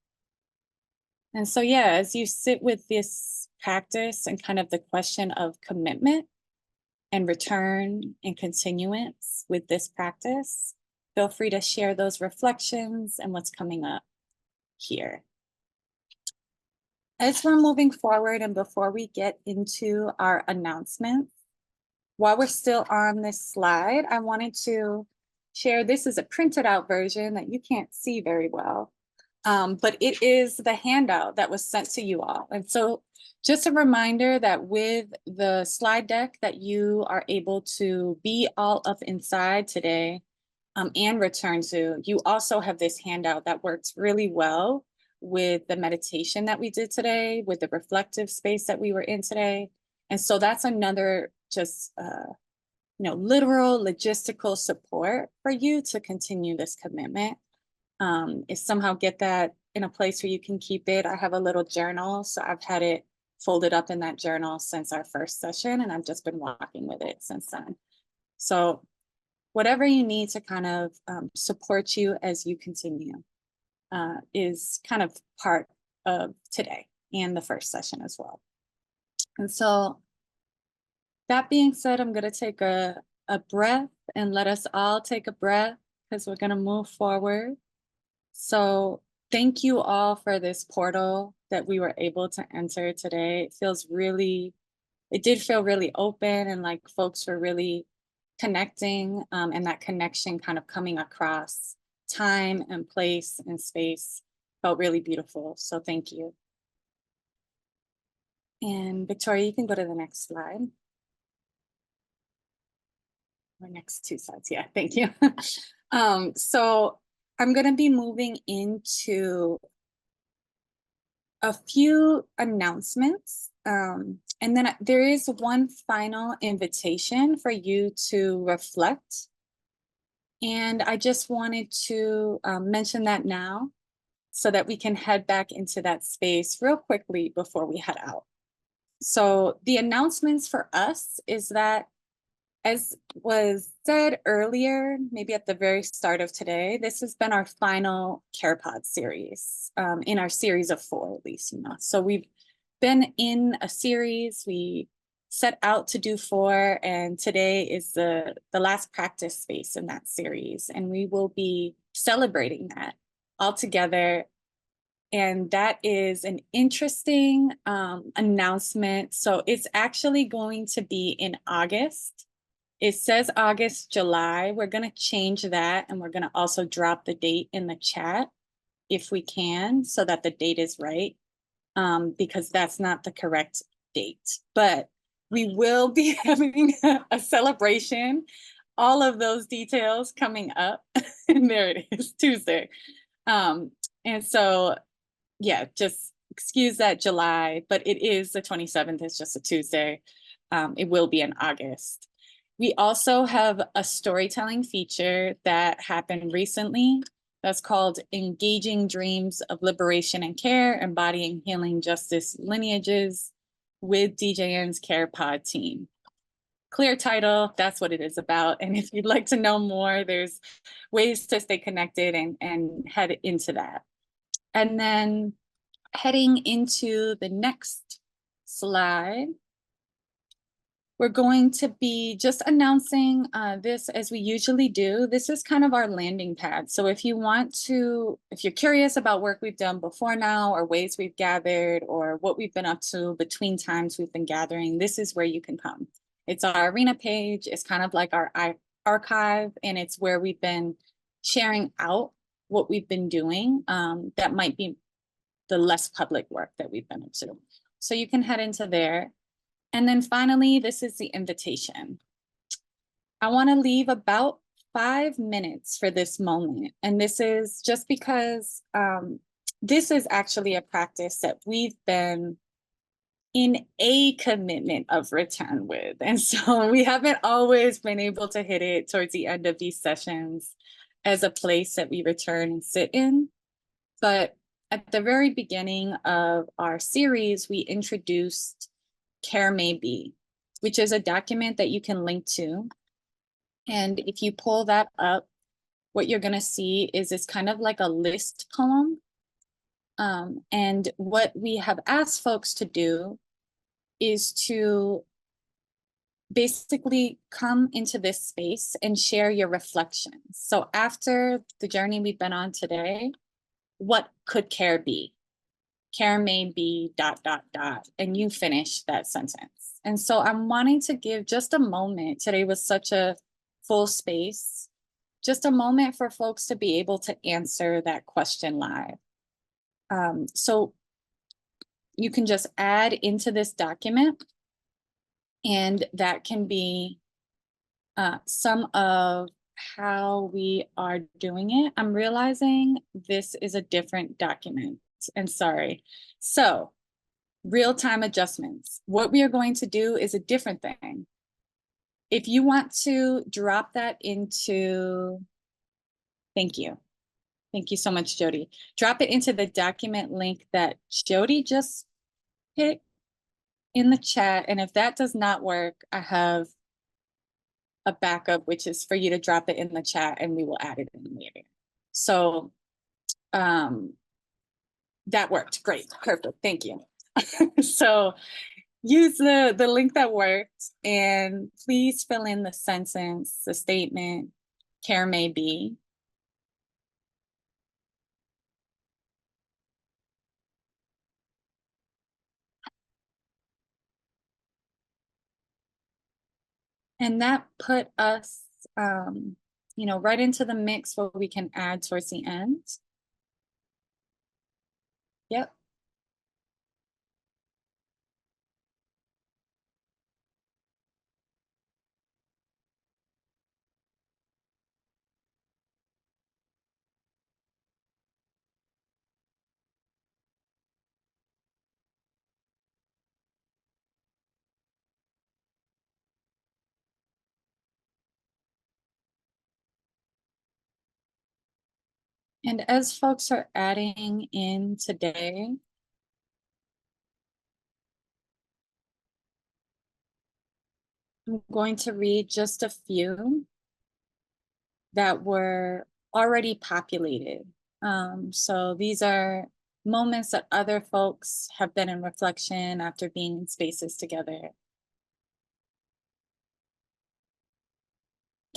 And so, yeah, as you sit with this practice and kind of the question of commitment and return and continuance with this practice, feel free to share those reflections and what's coming up here. As we're moving forward and before we get into our announcements, while we're still on this slide, I wanted to share, this is a printed out version that you can't see very well, but it is the handout that was sent to you all. And so just a reminder that with the slide deck that you are able to be all up inside today and return to, you also have this handout that works really well with the meditation that we did today, with the reflective space that we were in today. And so that's another just, literal logistical support for you to continue this commitment. Is somehow get that in a place where you can keep it. I have a little journal, so I've had it folded up in that journal since our first session, and I've just been walking with it since then. So whatever you need to kind of support you as you continue is kind of part of today and the first session as well. And so that being said, I'm going to take a breath and let us all take a breath because we're going to move forward. So thank you all for this portal that we were able to enter today. It did feel really open and like folks were really connecting, and that connection kind of coming across time and place and space felt really beautiful. So thank you. And Victoria, you can go to the next slide. Or next two slides, yeah, thank you. So I'm gonna be moving into a few announcements. And then there is one final invitation for you to reflect. And I just wanted to mention that now so that we can head back into that space real quickly before we head out. So the announcements for us is that, as was said earlier, maybe at the very start of today, this has been our final CarePod series, in our series of 4 at least, So we've been in a series, we set out to do 4, and today is the last practice space in that series. And we will be celebrating that all together. And that is an interesting announcement. So it's actually going to be in August. It says August, July. We're going to change that, and we're going to also drop the date in the chat if we can, so that the date is right, because that's not the correct date. But we will be having a celebration. All of those details coming up. And there it is, Tuesday. And so, yeah, just excuse that July, but it is the 27th. It's just a Tuesday. It will be in August. We also have a storytelling feature that happened recently that's called Engaging Dreams of Liberation and Care, Embodying Healing Justice Lineages with DJN's CarePod team. Clear title, that's what it is about. And if you'd like to know more, there's ways to stay connected and head into that. And then heading into the next slide, we're going to be just announcing this as we usually do. This is kind of our landing pad. So if you want to, if you're curious about work we've done before now or ways we've gathered or what we've been up to between times we've been gathering, this is where you can come. It's our arena page. It's kind of like our archive, and it's where we've been sharing out what we've been doing that might be the less public work that we've been up to. So you can head into there. And then finally, this is the invitation. I want to leave about 5 minutes for this moment. And this is just because this is actually a practice that we've been in a commitment of return with. And so we haven't always been able to hit it towards the end of these sessions as a place that we return and sit in. But at the very beginning of our series, we introduced Care May Be, which is a document that you can link to. And if you pull that up, what you're going to see is it's kind of like a list poem. And what we have asked folks to do is to basically come into this space and share your reflections. So after the journey we've been on today, what could care be? Care may be ... and you finish that sentence. And so I'm wanting to give just a moment. Today was such a full space, just a moment for folks to be able to answer that question live. So you can just add into this document, and that can be some of how we are doing it. I'm realizing this is a different document, and sorry. So real-time adjustments. What we are going to do is a different thing. If you want to drop that into, thank you. Thank you so much, Jody. Drop it into the document link that Jody just hit in the chat. And if that does not work, I have a backup, which is for you to drop it in the chat and we will add it in later. So that worked. Great. Perfect. Thank you. So use the link that worked, and please fill in the sentence, the statement, care may be. And that put us, right into the mix where we can add towards the end. Yep. And as folks are adding in today, I'm going to read just a few that were already populated. So these are moments that other folks have been in reflection after being in spaces together.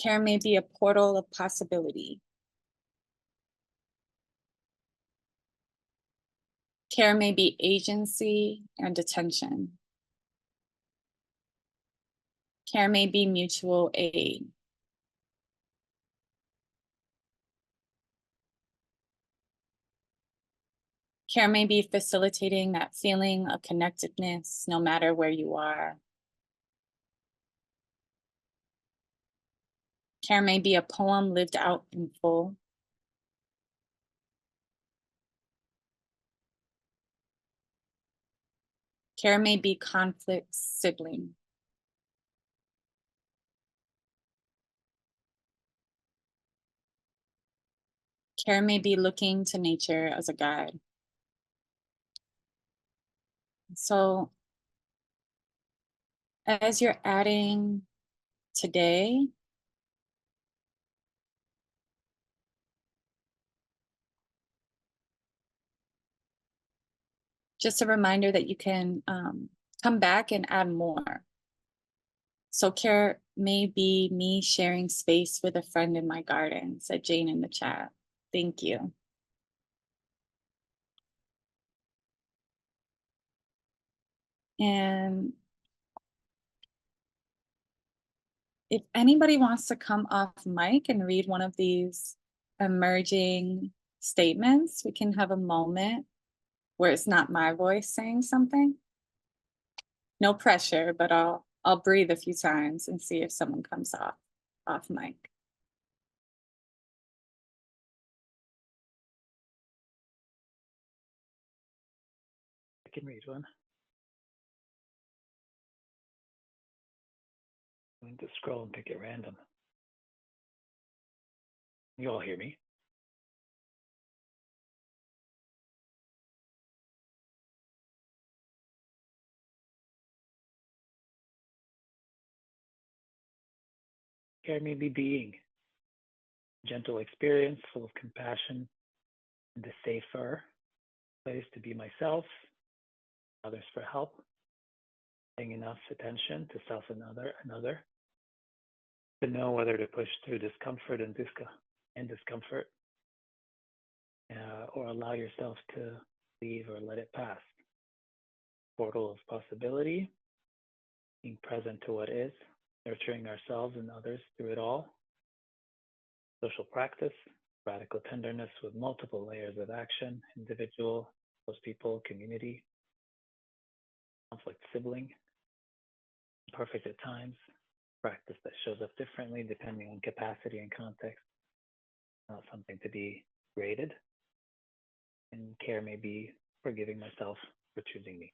Care may be a portal of possibility. Care may be agency and attention. Care may be mutual aid. Care may be facilitating that feeling of connectedness no matter where you are. Care may be a poem lived out in full. Care may be conflict sibling. Care may be looking to nature as a guide. So as you're adding today, just a reminder that you can come back and add more. So care may be me sharing space with a friend in my garden, said Jane in the chat. Thank you. And if anybody wants to come off mic and read one of these emerging statements, we can have a moment where it's not my voice saying something. No pressure, but I'll breathe a few times and see if someone comes off mic. I can read one. I'm going to scroll and pick it random. You all hear me? Care may be being, gentle experience full of compassion, and a safer place to be myself, others for help, paying enough attention to self and another, to know whether to push through discomfort and discomfort, or allow yourself to leave or let it pass. Portal of possibility, being present to what is, nurturing ourselves and others through it all. Social practice, radical tenderness with multiple layers of action, individual, close people, community, conflict, sibling, perfect at times, practice that shows up differently depending on capacity and context, not something to be graded. And care may be forgiving myself for choosing me.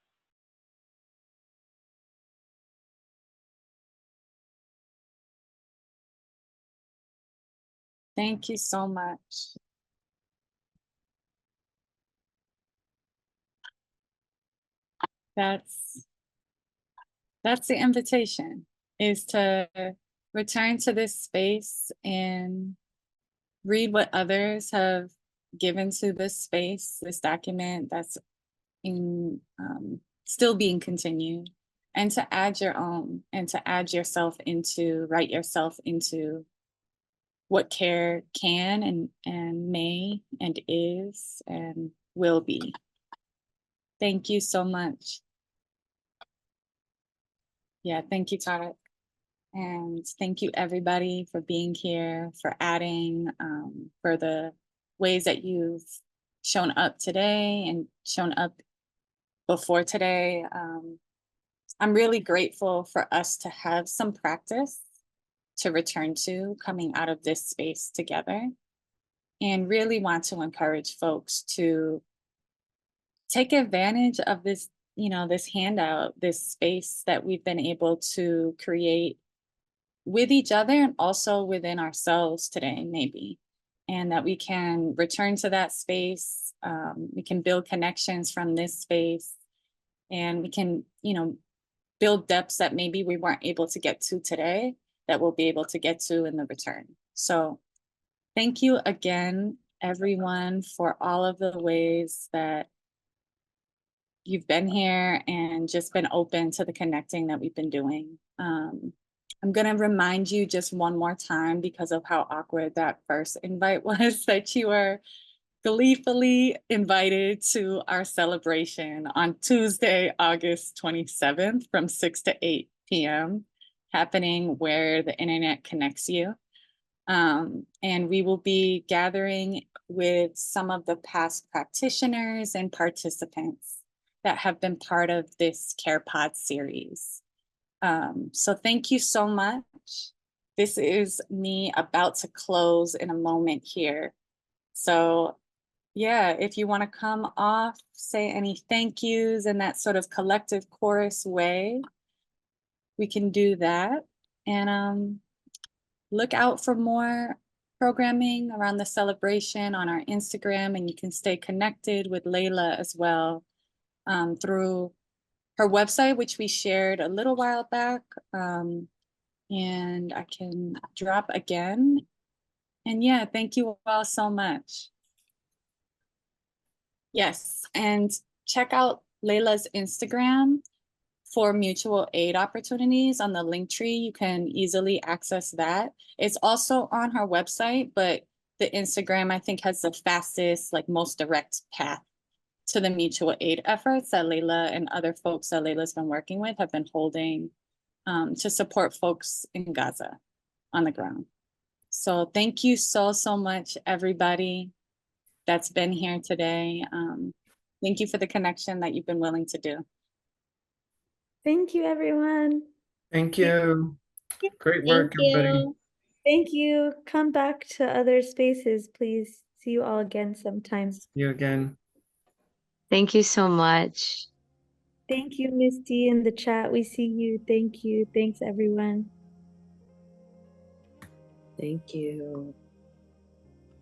Thank you so much. That's the invitation, is to return to this space and read what others have given to this space, this document that's in still being continued, and to add your own, and to add yourself into, write yourself into what care can and may and is and will be. Thank you so much. Yeah, thank you, Tarek. And thank you everybody for being here, for adding, for the ways that you've shown up today and shown up before today. I'm really grateful for us to have some practice to return to coming out of this space together, and really want to encourage folks to take advantage of this, this handout, this space that we've been able to create with each other and also within ourselves today, maybe. And that we can return to that space. We can build connections from this space, and we can, build depths that maybe we weren't able to get to today, that we'll be able to get to in the return. So thank you again, everyone, for all of the ways that you've been here and just been open to the connecting that we've been doing. I'm going to remind you just one more time, because of how awkward that first invite was, that you are gleefully invited to our celebration on Tuesday, August 27th from 6 to 8 p.m., happening where the internet connects you. And we will be gathering with some of the past practitioners and participants that have been part of this CarePod series. So thank you so much. This is me about to close in a moment here. So yeah, if you want to come off, say any thank yous in that sort of collective chorus way, we can do that. And look out for more programming around the celebration on our Instagram, and you can stay connected with Layla as well through her website, which we shared a little while back. And I can drop again. And yeah, thank you all so much. Yes, and check out Layla's Instagram for mutual aid opportunities on the link tree. You can easily access that. It's also on her website, but the Instagram, I think, has the fastest, like most direct path to the mutual aid efforts that Layla and other folks that Layla's been working with have been holding to support folks in Gaza on the ground. So thank you so, so much, everybody that's been here today. Thank you for the connection that you've been willing to do. Thank you, everyone. Thank you. Great work, Thank everybody. you. Thank you. Come back to other spaces, please. See you all again sometime. See you again. Thank you so much. Thank you, Misty, in the chat. We see you. Thank you. Thanks, everyone. Thank you.